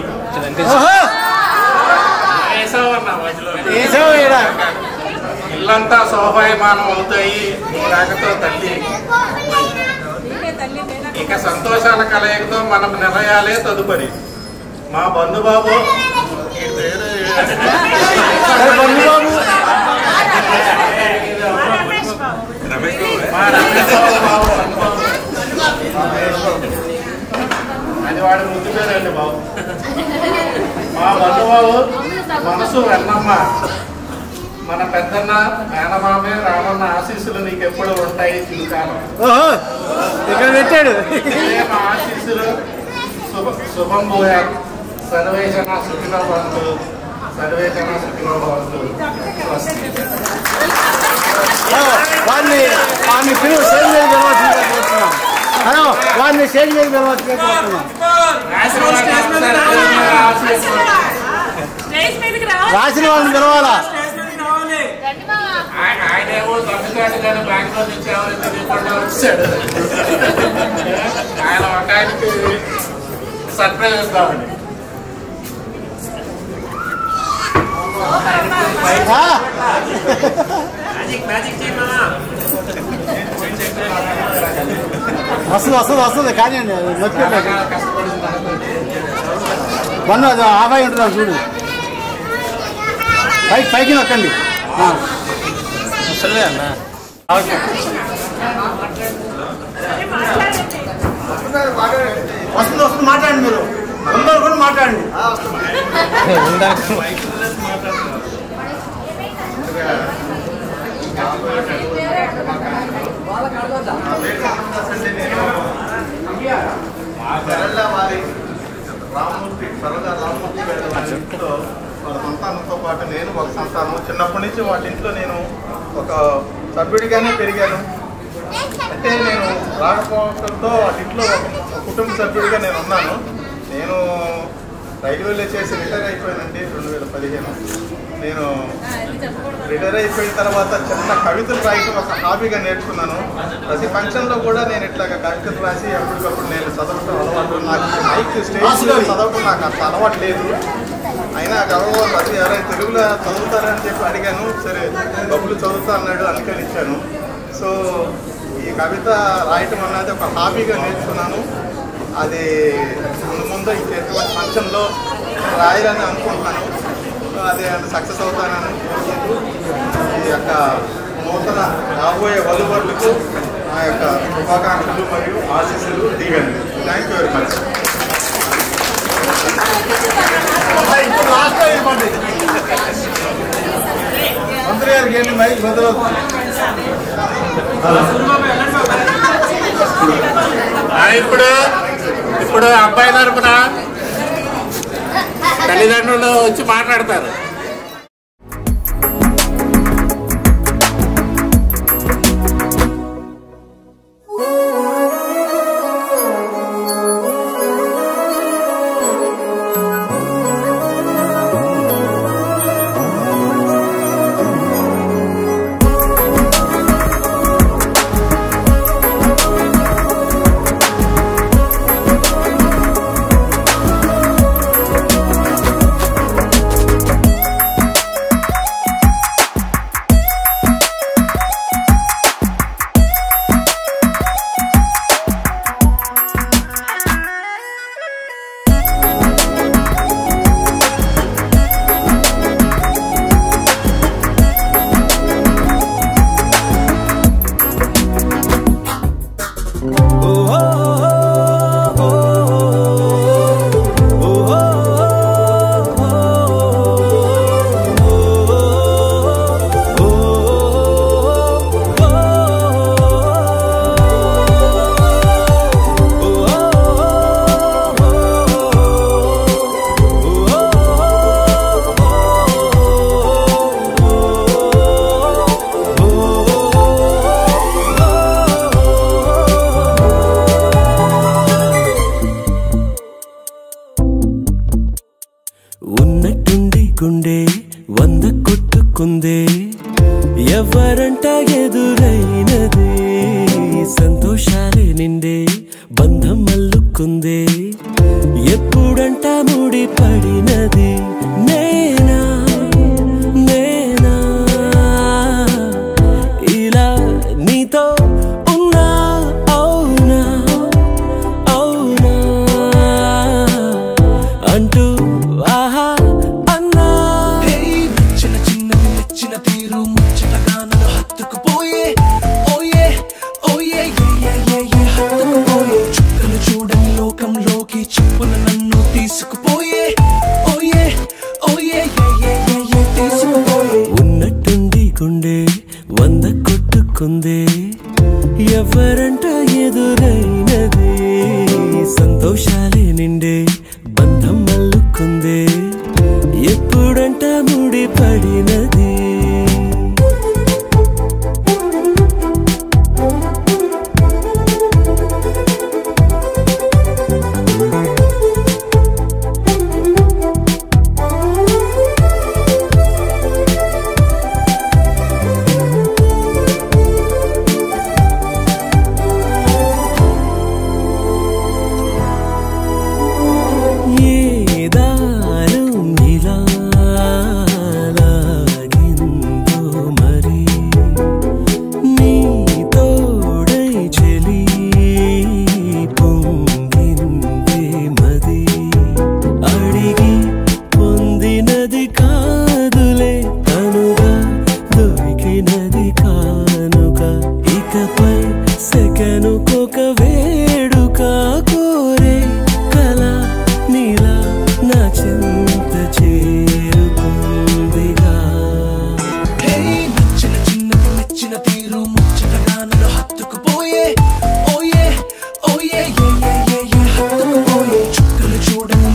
ఇల్లంతా శోభాయమానం అవుతాయి నీ రాకతో తల్లి. ఇక సంతోషాల కలయికతో మనం నిలయాలే తదుపరి. మా బంధుబాబు అది వాడి ముద్దు పేరండి బాబు. మా బంధుబాబు మనసు వెన్నమ్మ, మన పెద్దన్న మేనమామే రామన్న ఆశీస్సులు నీకు ఎప్పుడు ఉంటాయి చిరుకాలం. మా ఆశీస్సులు శుభం భూయాలు. సర్వే జన సుఖినో భవంతు, సర్వే జన సుఖినో భవంతు. వారిని స్టేజ్ మీద వారిని స్టేజ్ మీద రాసిన వాళ్ళని పిలవాలా? ఆయనేమో తమిళనాడు కానీ బెంగళూరు నుంచి ఎవరైతే రిపోర్ట్ వచ్చాడు, ఆయన ఒక ఆయనకి సర్ప్రైజ్ ఇస్తామండి. వస్తుంది కానీ బంధు అది ఆఫ్ అయి ఉంటుంది చూడు, పైకి నొక్కండి. వస్తుంది మాట్లాడండి, మీరు అందరూ కూడా మాట్లాడండి. రామూర్తి సరదా రామూర్తి వాళ్ళ సంతానంతో పాటు నేను ఒక సంతానం. చిన్నప్పటి నుంచి వాళ్ళ ఇంట్లో నేను ఒక సభ్యుడిగానే పెరిగాను. అంటే నేను రాకపోవడంతో వాళ్ళ ఇంట్లో ఒక కుటుంబ సభ్యుడిగా నేను ఉన్నాను. నేను రైల్వేలో చేసి రిటైర్ అయిపోయానండి 2015. నేను రిటైర్ అయిపోయిన తర్వాత చిన్న కవితలు రాయటం ఒక హాబీగా నేర్చుకున్నాను. ప్రతి ఫంక్షన్లో కూడా నేను ఇట్లాగా కవితలు రాసి అప్పటికప్పుడు నేను చదవటం అలవాటు. నాకు మైక్ స్టేజ్లో చదవటం నాకు అంత అలవాటు లేదు. అయినా గౌరవం అది ఎవరైనా తెలుగులో చదువుతారని చెప్పి అడిగాను. సరే బబ్బులు చదువుతా అన్నాడు, అందుకని ఇచ్చాను. సో ఈ కవిత రాయటం అన్నది ఒక హాబీగా నేర్చుకున్నాను. అది ముందు ఇంకెటువంటి ఫంక్షన్లో రాయాలని అనుకుంటున్నాను. అది సక్సెస్ అవుతానని ఈ యొక్క నూతన రాబోయే వలువరులకు నా యొక్క శుభాకాంక్షలు మరియు ఆశీస్సులు దిగండి. Thank you very much. మంత్రి గారికి ఏంటి మైక్ బదులు ఇప్పుడు అబ్బాయి తరపున తల్లిదండ్రులు వచ్చి మాట్లాడతారు. గుండె 100 కొట్టుకుందే ఎవరంట ఎదురైనదే సంతోషాలే నిండే బంధం అల్లుకుందే ఎప్పుడంట ముడి పడినది నేనా నేనా ఇలా నీతో ఉన్నా అవునా అవునా అంటూ ఆహా అన్నా చిన్న చిన్నవి నచ్చిన తీరు ముచ్చటగా నన్ను హత్తుకుపోయే ఓయే ఓయే హత్తుకుపోయే చుక్కలు చూడని లోకంలోకి చెప్పున నన్ను తీసుకుపోయే ఓయే ఓయే తీసుకుపోయే ఉన్నట్టుండి గుండె 100 కొట్టుకుందే ఎవరంట ఎదురైనదే సంతోషాలే నిండే బంధం అల్లుకుందే ఎప్పుడంట ముడి పడినది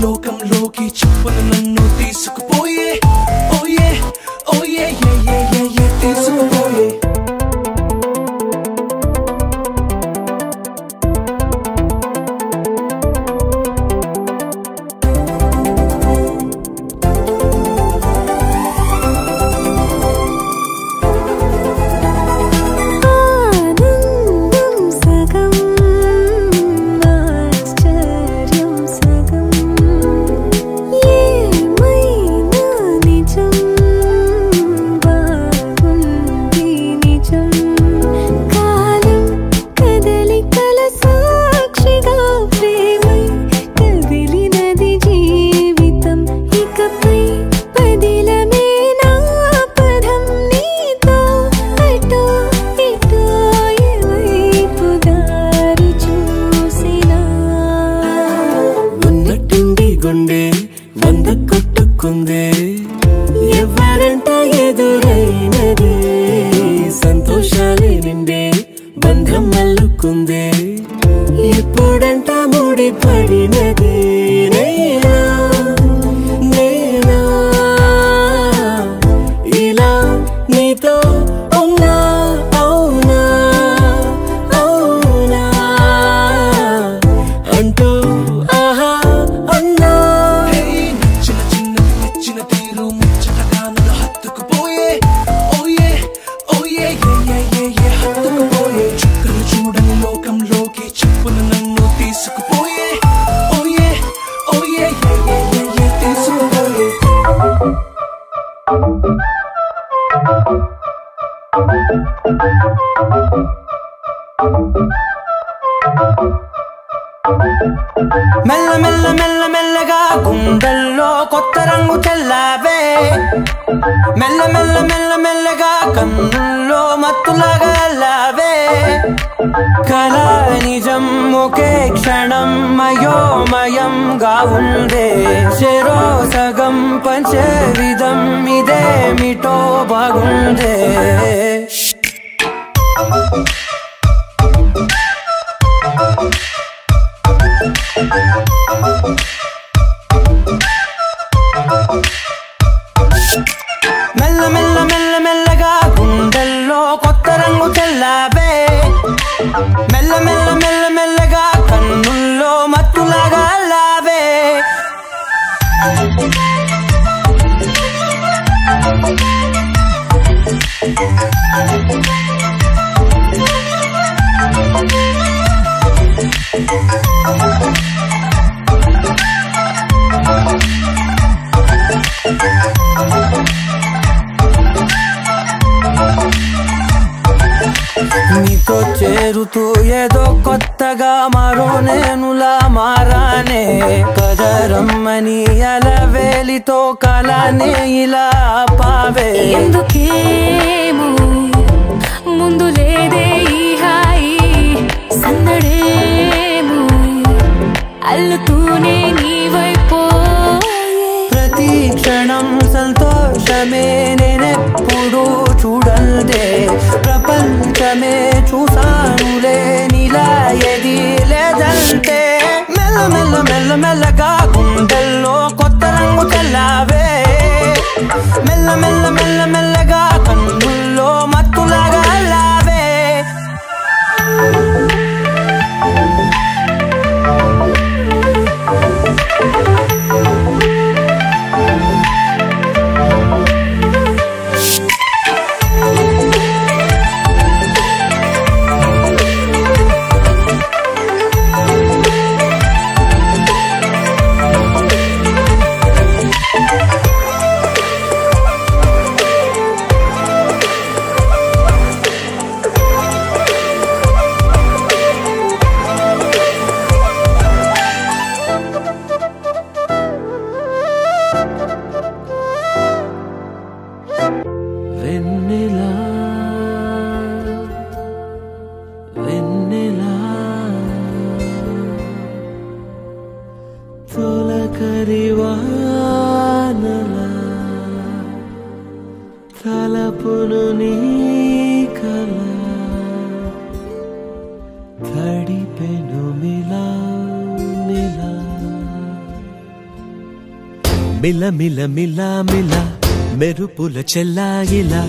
లోకంలోకి చెప్పున నన్ను తీసుకుపోయే ఓయే మత్తులకుందే ఎవరంట ఎదురైనదే సంతోషాలే నిండే బంధం మల్లుకుందే ఎప్పుడంట ముడి పడినదే నేనా నేనా ఇలా నీతో ఉన్నా అవునా అవునా అంటూ ఆహా అన్నా చిన్న చిన్న చిన్న తీరు ముచ్చటగా నన్ను హత్తుకుపోయే ఓయే ఓయే ఏ హత్తుకుపోయే చుక్కలు చూడని లోకంలోకి చెప్పున నన్ను తీసుకుపోయే ఓయే ఓయే ఏ తీసుకుపోయే మెల్ల మెల్ల మెల్ల మెల్లగా గుండెల్లో కొత్త రంగు చల్లావే మెల్ల మెల్ల మెల్ల మెల్లగా కన్నుల్లో మత్తులాగా అల్లావే కళ నిజం ఒకే క్షణం మయోమయంగా ఉందే చెరో సగం పంచే విధం ఇదేమిటో బాగుందే మెల్ల మెల్ల మెల్ల మెల్లగా గుండెల్లో కొత్త రంగు చల్లావే మెల్ల మెల్ల మెల్ల మెల్లగా కన్నుల్లో మత్తులాగా అల్లావే నీతో చేరుతూ ఏదో కొత్తగా మరో నేనులా మారానే కదరమ్మని అలవేలితో కలానే ఇలా పావే ఎందుకేమో ముందు లేదే ఈ హాయి సందడేమో అల్లుతూనే నీ వైపో ప్రతి క్షణం సంతోషమే నేనెప్పుడు చూడల్దే ప్రపంచమే చూసానులే నీలా ఏది లేదంటే మెల్ల మెల్ల మెల్ల మెల్లగా గుండెల్లో కొత్త రంగు చల్లావే మెల్ల మెల్ల మెల్ల మెల్లగా కన్నుల్లో మత్తులాగా అల్లావే వెన్నెలా వెన్నెలా తొలకరి వానలా తలపును నీ కల తడిపెను మిలా మిలా మిల మిల మిల మిల మెరుపుల చెల్లాయిలా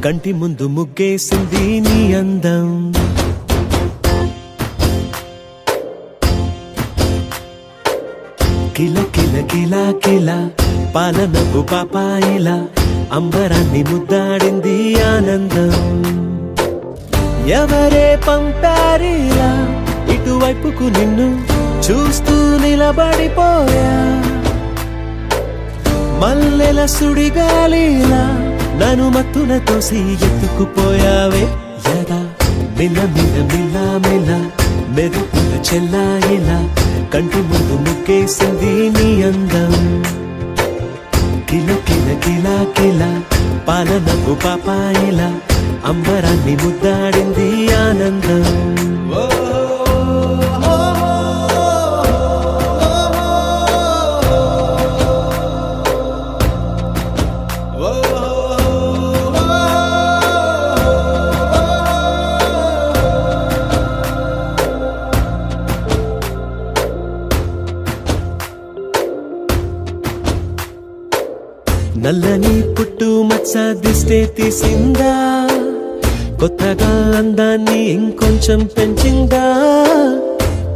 కంటి ముందు ముగ్గేసింది నీ అందం కిల కిల కిల కిల పాలనపు పాపాయిలా అంబరాన్ని ముద్దాడింది ఆనందం ఎవరే పంపారిలా ఇటువైపుకు నిన్ను చూస్తూ నిలబడిపోయా మల్లెల సుడిగాలిలా నన్ను మత్తున తోసి ఎత్తుకుపోయావే యదా మిల మిల మిల మిల మెరుపుల చెల్లాయిలా కంటి ముందు ముగ్గేసింది నీ అందం కిల కిల కిల కిల పాలనపు పాపాయిలా అంబరాన్ని ముద్దాడింది ఆనందం దిష్టే తీసిందా కొత్తగా అందాన్ని ఇంకొంచెం పెంచిందా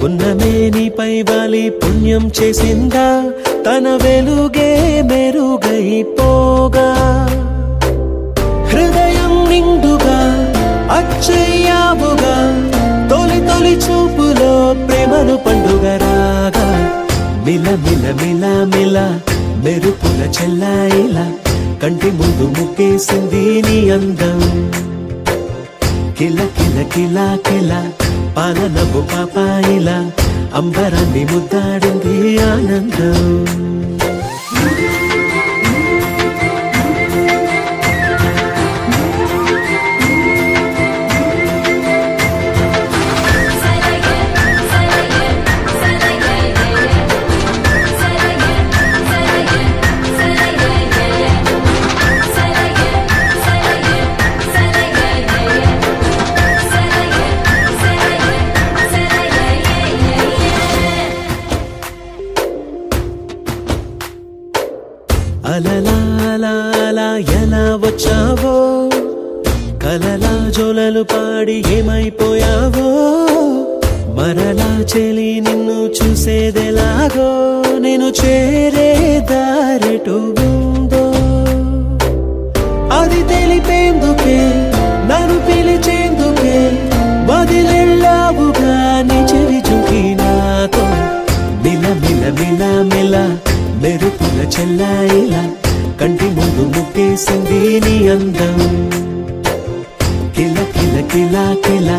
ఉన్నమే నీపై వాలి పుణ్యం చేసిందా తన వెలుగే మెరుగైపోగా హృదయం నిండుగా అచ్చయ్యావుగా తొలి తొలి చూపులో ప్రేమను పండుగ రాగా మిల మిల మిల మిల మెరుపుల చెల్లాయిలా కంటి ముందు ముక్కేసింది నీ అందం కిల కిల కిల కిల పాలనవ్వు పాపాయిలా అంబరాన్ని ముద్దాడింది ఆనందం అలలా ఎలా వచ్చావో కలలా జోలలు పాడి ఏమైపోయావో మరలా చెలి నిన్ను చూసేదెలాగో నేను చేరే దారెటు ఉందో అది తెలిపేందుకే నన్ను పిలిచేందుకే వదిలెళ్ళావుగా నీ చెవి చుంకి నాతో మిల మిల మిల మిల మెరుపుల చెల్లాయిలా కంటి ముందు ముక్కేసింది నీ అందం కిల కిల కిల కిల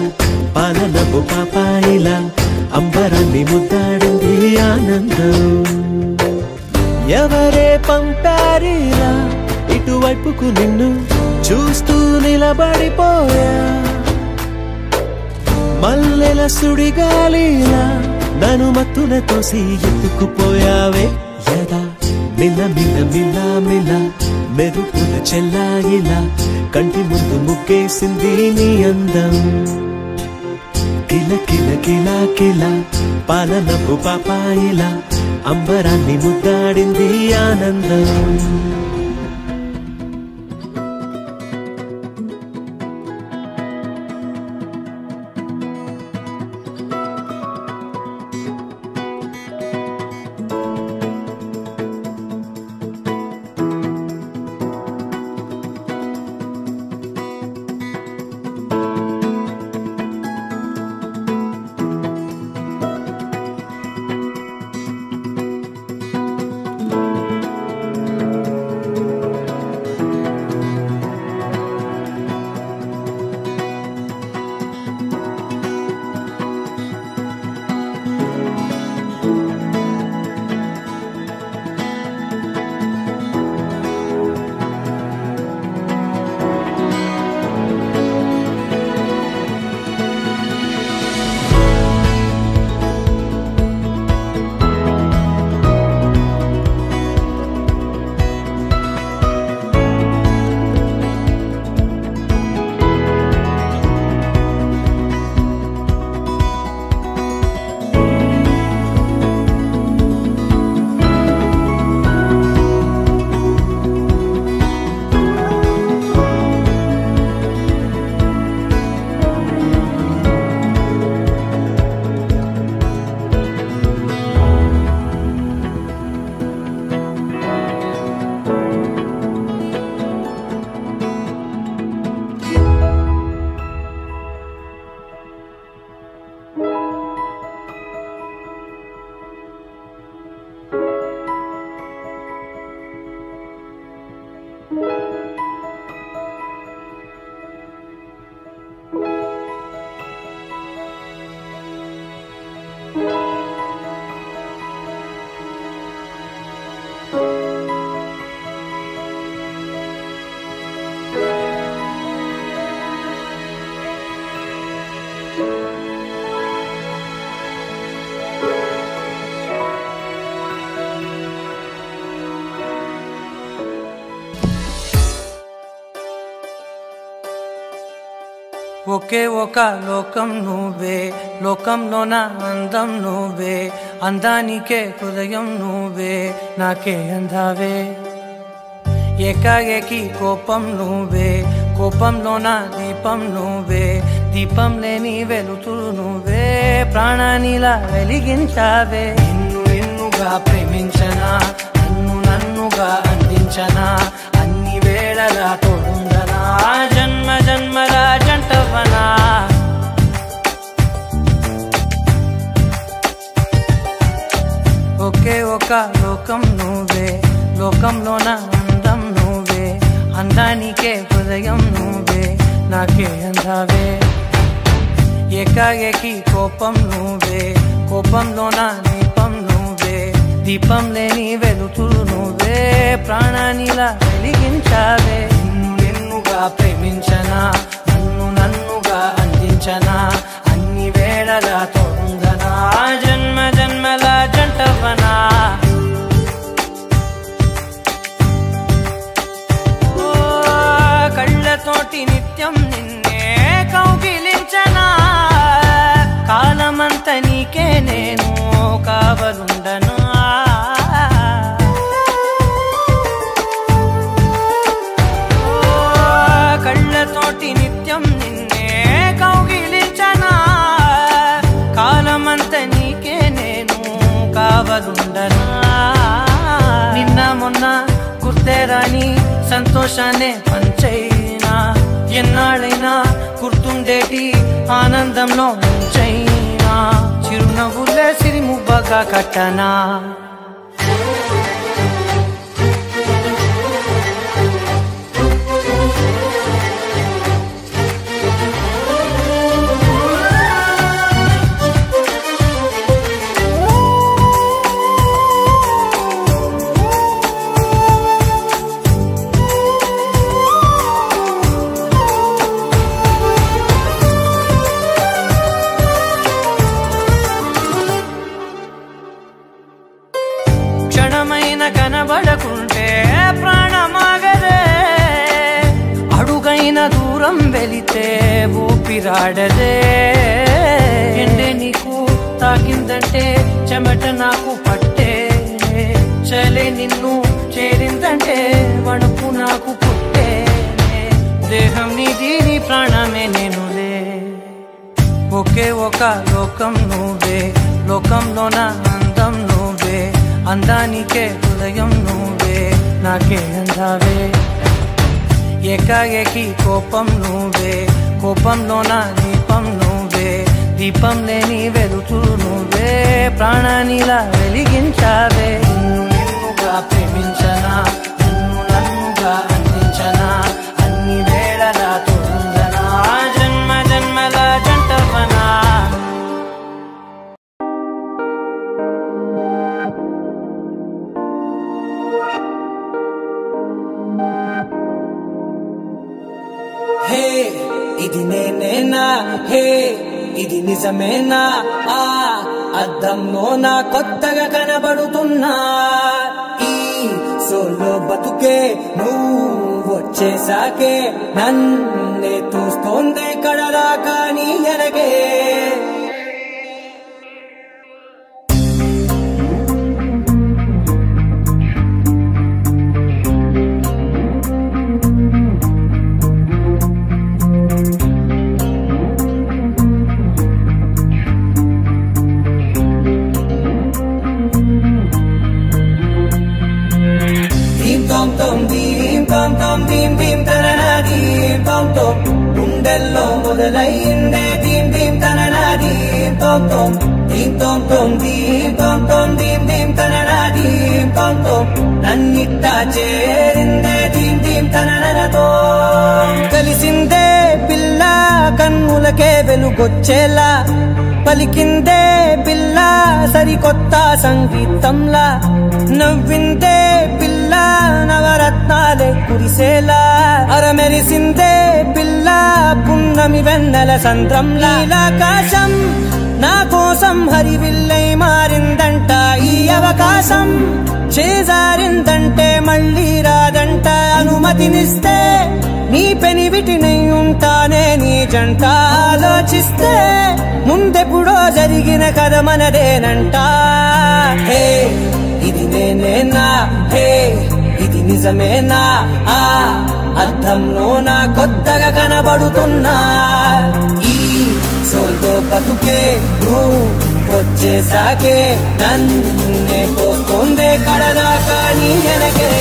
పాలనవ్వు పాపాయిలా అంబరాన్ని ముద్దాడింది ఆనందం ఎవరే పంపారిలా ఇటువైపుకు నిన్ను చూస్తూ నిలబడిపోయా మల్లెల సుడిగాలిలా నన్ను మత్తున తోసి ఎత్తుకుపోయావే యదా మిల మిల మిల మిల మెరుపుల చెల్లాయిలా కంటి ముందు ముక్కేసింది నీ అందం కిల కిల కిల కిల పాలనవ్వు పాపాయిలా అంబరాన్ని ముద్దాడింది ఆనందం ఒకే ఒక లోకం నువ్వే, లోకంలో నా అందం నువ్వే, అందానికే హృదయం నువ్వే, నాకే అందావే. ఏకాఏకి కోపం నువ్వే, కోపంలోన దీపం నువ్వే, దీపం లేని వెలుతురు నువ్వే, ప్రాణానిలా వెలిగించావే. నిన్నుగా ప్రేమించనా, నన్నుగా అందించనా, అన్ని వేళలా తోడుందనా, జన్మ జన్మల జంటవనా. ఒకే ఒక లోకం నువ్వే, లోకంలోన అందం నువ్వే, అందానికే హృదయం నువ్వే, నాకే అందావే. ఏకాఏకి కోపం నువ్వే, కోపంలోన దీపం నువ్వే, దీపం లేని వెలుతురు నువ్వే, ప్రాణానిలా వెలిగించావే. నిన్నుగా ప్రేమించనా, నన్నుగా అందించనా, అన్ని వేళలా తోడుందనా, జన్మ జన్మల జంటవనా. కళ్ళతోటి నిత్యం నిన్నే కౌగిలించనా, కాలమంత నీకే నేను కావలుండనా. కళ్ళతోటి నిత్యం నిన్నే కౌగిలించనా, కాలమంత నీకే నేను కావలుండనా. నిన్న మొన్న గుర్తేరాని సంతోషాన్నే పంచైనా, ఎన్నాళ్ళైనా గుర్తుండేటి ఆనందంలో ముంచైనా, చిరునవ్వులే సిరిముబ్బగా కట్టనా. కనబడకుంటే ప్రాణమాగదే, అడుగైన దూరం వెళితే ఊపిరాడదే. ఎండే నీకు తాకిందంటే చెమట నాకు పట్టే, చలే నిన్ను చేరిందంటే వణుకు నాకు పుట్టే, దేహం నీది నీ ప్రాణమే నేనులే. ఒకే ఒక లోకం నువ్వే, లోకంలోన అందం నువ్వే, అందానికే హృదయం నువ్వే, నాకే అందావే. ఏకాఏకి కోపం నువ్వే, కోపంలోన దీపం నువ్వే, దీపం లేని వెలుతురు నువ్వే, ప్రాణానిలా వెలిగించావే. నిన్నుగా ప్రేమించనా, నన్నుగా అందించనా, అన్ని వేళలా తోడుందనా, జన్మ జన్మల జంటవనా. హే ఇది నేనేనా, హే ఇది నిజమేనా, ఆ అద్దంలో నా కొత్తగా కనబడుతున్నా. ఈ సోలో బతుకే నువ్వు వచ్చేసాకే, నన్నే చూస్తోందే కడరాకా నీ ఎనగే. గుండెల్లో మొదలైందే దీం దీం తననా దీం తోం తోం, దీం తోం తోం దీం తోం తోం, దీం దీం తననా దీం తోం తోం, నన్నిట్టా చేరిందే దీం దీం తననతో. కలిసిందే పిల్ల కన్నులకే వెలుగొచ్చేలా, పలికిందే పిల్ల సరికొత్త సంగీతంలా, నవ్విందే పిల్ల నవరత్నాలే కురిసేలా, అరమెరిసిందే పిల్ల పున్నమి వెన్నెల సంద్రంలా. ఆకాశం నా కోసం హరివిల్లై మారిందంట, ఈ అవకాశం చేజారిందంటే మళ్ళీ రాదంట. అనుమతినిస్తే నీ పెనివిటినై ఉంటానే నీ జంట, ఆలోచిస్తే ముందెప్పుడో జరిగిన కథ మనదేనంట. హే ఇది నేనేనా, హే ఇది నిజమేనా అర్థంలో నా కొత్తగా కనబడుతున్నా ఈ సోల్తో బతుకే నువ్వు వచ్చేసాకే నన్నే పోతుందే కడదాకా నీ వెనకే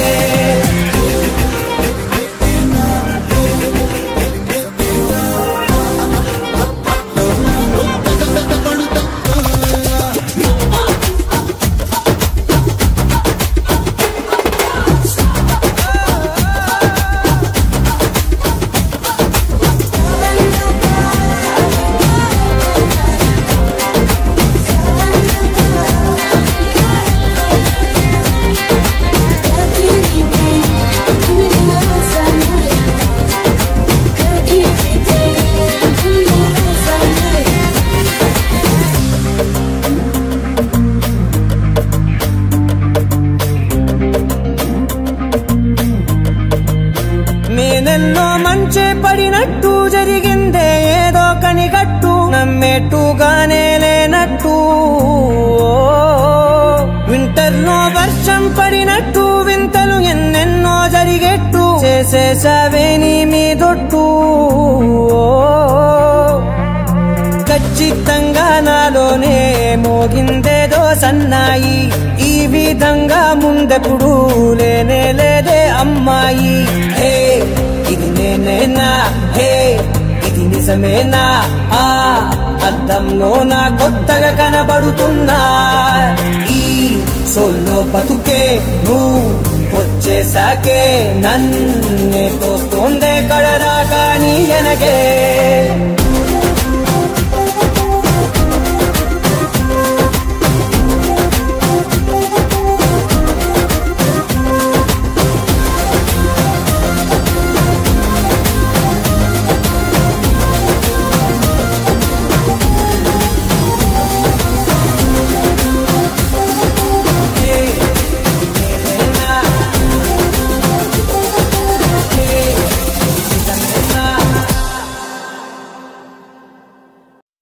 నేనెన్నో మంచే పడినట్టు జరిగిందే ఏదో కనిగట్టు నమ్మేట్టుగానే లేనట్టు వింటర్లో వర్షం పడినట్టు వింతలు ఎన్నెన్నో జరిగేట్టు చేసేసావే నీ మీదొట్టు ఖచ్చితంగా నాలోనే మోగిందేదో సన్నాయి ఈ విధంగా ముందెప్పుడు లేనే లేదే అమ్మాయి హే ఇది నేనేనా హే ఇది నిజమేనా అద్దంలో నా కొత్తగా కనబడుతున్నా ఈ సోల్లో బతుకే నువ్వు వచ్చేసాకే నన్నే తోస్తోందే కడదాకా నీ వెనకే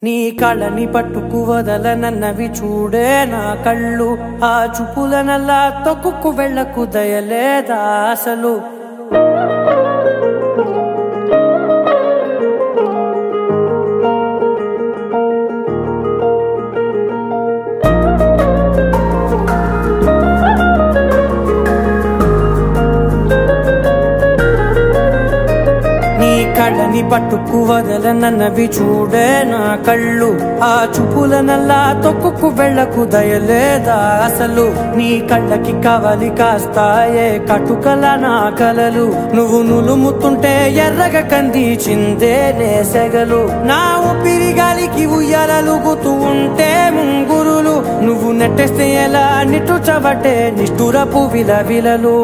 నీ కళ్ళని పట్టుకు వదలనన్నవి చూడే నా కళ్ళు ఆ చూపులనల్లా తొక్కుకు వెళ్ళకు దయలేదా అసలు కళ్ళని పట్టుకు వదలనన్నవి చూడే నా కళ్ళు ఆ చూపులనల్లా తొక్కుకు వెళ్ళకు దయలేదా అసలు నీ కళ్ళకి కవలి కాస్తాయే కటుకల నా కలలు నువ్వు నులుముతుంటే ఎర్రగా కందిచిందే నేసెగలు నా ఊపిరి గాలికి ఉయ్యాలలుగుతూ ఉంటే ముంగురులు నువ్వు నెట్టేస్తే ఎలా నిట్టుచబట్టే నిష్ఠురపు విలవిలలు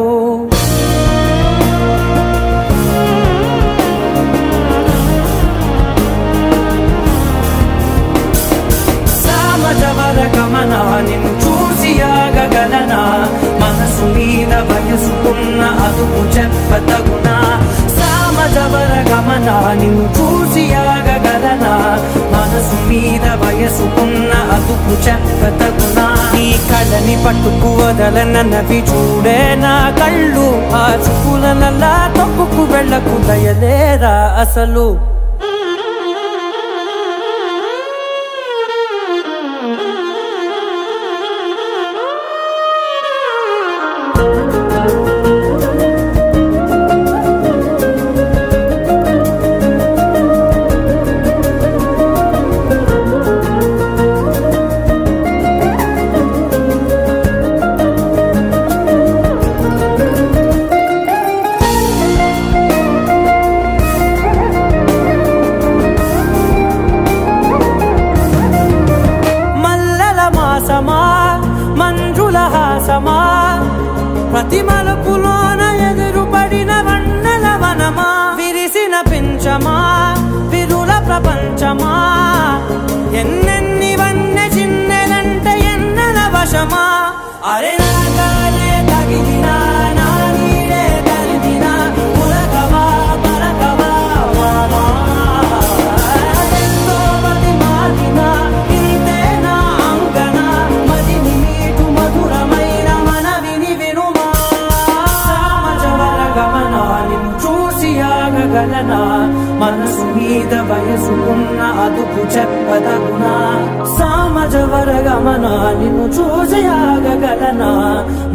గమనా నిన్ను చూసి ఆగగలనా మనసు మీద వయసుకున్న అదుపు చెప్పతగునా సామజవర గమనా నిన్ను చూసి ఆగగలనా మనసు మీద వయసుకున్న అదుపు చెప్పతగునా నీ కళ్ళని పట్టుకు వదలనన్నవి చూడే నా కళ్ళు ఆ చూపులనల్లా తొక్కుకు వెళ్ళకు దయలేరా అసలు మీద వయసుకున్న అదుపు చెప్పదగునా సామజవర గమన నిన్ను చూసి ఆగగలనా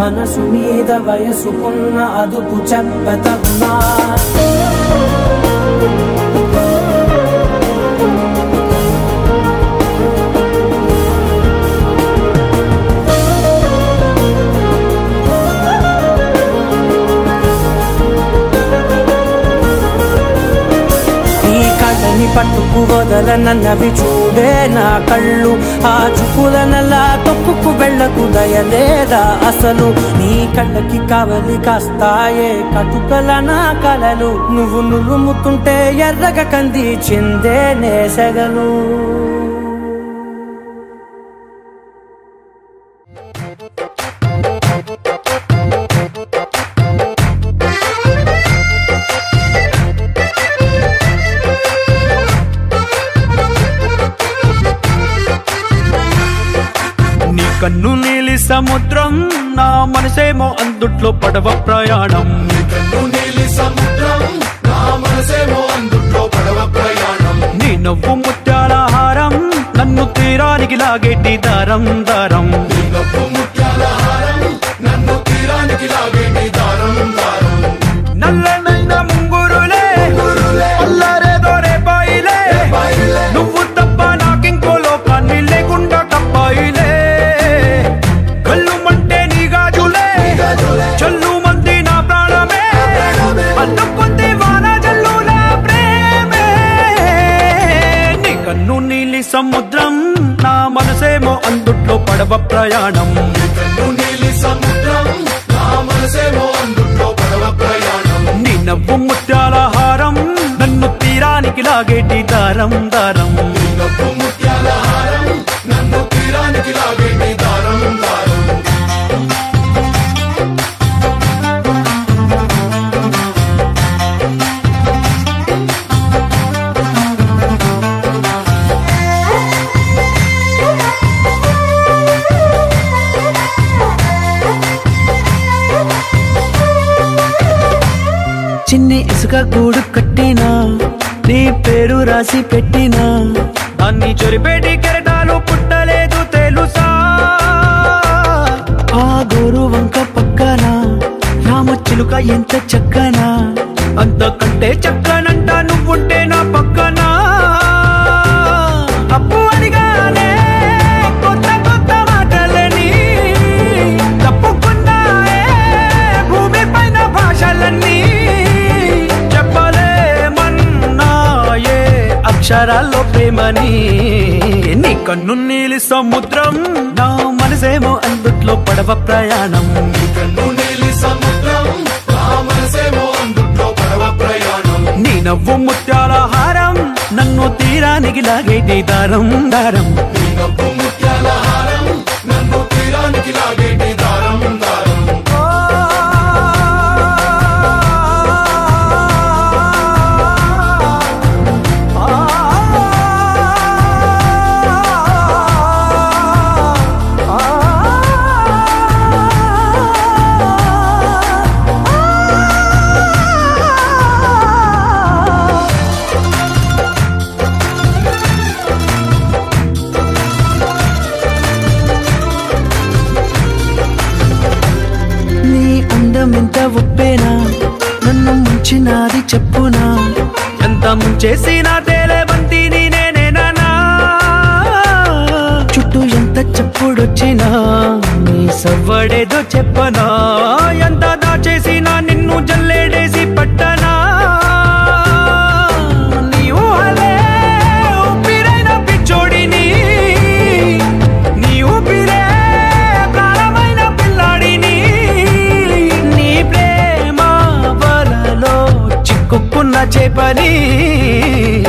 మనసు మీద వయసుకున్న అదుపు చెప్పదగునా పట్టుకు వదలనన్నవి చూడే నా కళ్ళు ఆ చూపులనలా తొక్కుకు వెళ్ళకు దయలేదా అసలు నీ కళ్ళకి కావలి కాస్తాయే కటుకల నా కలలు నువ్వు నులుముతుంటే ఎర్రగ కంది చిందే నేసగలు కన్ను నీలి సముద్రం నా మనసేమో అందుట్లో పడవ ప్రయాణం నీ నవ్వు ముత్యాల హారం నన్ను తీరానికి లాగేటి దారం దారం నల్లనైన ముంగురులే అల్లారేదో రేపాయిలే నువ్వు తప్ప నాకింకో లోకాన్ని లేకుండా కప్పాయిలే చల్లు మంది నా ప్రాణమే అందుకుంది వాన జల్లుల ప్రేమే నీ కన్ను నీలి సముద్రం నా మనసేమో అందుట్లో పడవ ప్రయాణం నీ నవ్వు ముత్యాల హారం నన్ను తీరానికి లాగేటి దారం దారం చిన్ని ఇసుక గూడు కట్టినా నీ పేరు రాసి పెట్టినా దాన్ని చొరిపేటి కెరటాలు పుట్టలేదు తెలుసా ఆ గోరు వంక పక్కన రామచిలుక ఎంత చక్కనా అంతకంటే చక్కనంట నువ్వుంటే నా పక్కన అప్పు అడిగానే కొత్త కొత్త మాటలని తప్పుకున్నాయే భూమి పైన భాషలన్నీ అక్షరాల్లో ప్రేమని నీ కన్ను నీలి సముద్రం నా మనసేమో అందుట్లో పడవ ప్రయాణం నీ నవ్వు ముత్యాల హారం నన్ను తీరానికి లాగేటి దారం దారం ఎంత ఒప్పేనా నన్ను ముంచినాది చెప్పునా ఎంత ముంచేసినా తేలేవంతి నేనేనా చుట్టూ ఎంత చెప్పుడొచ్చినా నీ సవ్వడేదో చెప్పనా ఎంత దాచేసినా నిన్ను జల్లేడేసి పట్టనా చేపని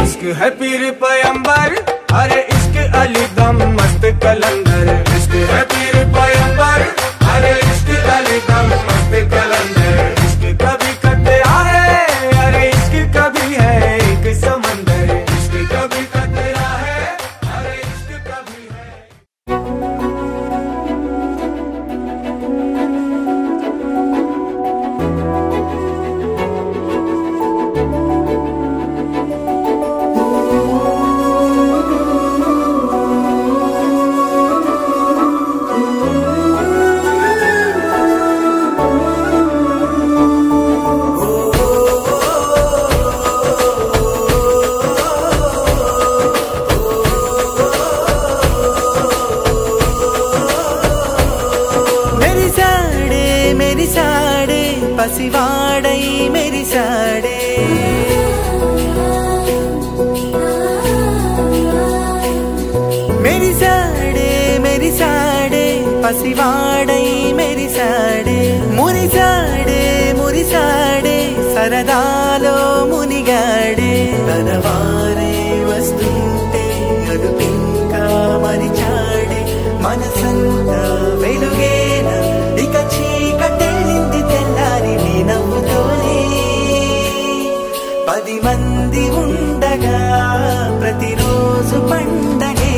इश्क है पीर पैगंबर अरे इश्क अली दम मस्त कलंदर इश्क है पीर पैगंबर अरे इश्क अली दम मस्त कलंदर इश्क कभी कतरा है अरे इश्क कभी है एक समंदर इश्क कभी कतरा है अरे इश्क कभी है పసివాడై మెరిసాడే మురిసాడే మురిసాడే సరదాలో మునిగాడే తన వారే వస్తుంటే అదుపింకా మరిచాడే మనసంతా వెలుగేన ఇక చీకటెళ్ళింది తెల్లారి నీ నవ్వుతోనే 10 మంది ఉండగా ప్రతిరోజు పండగే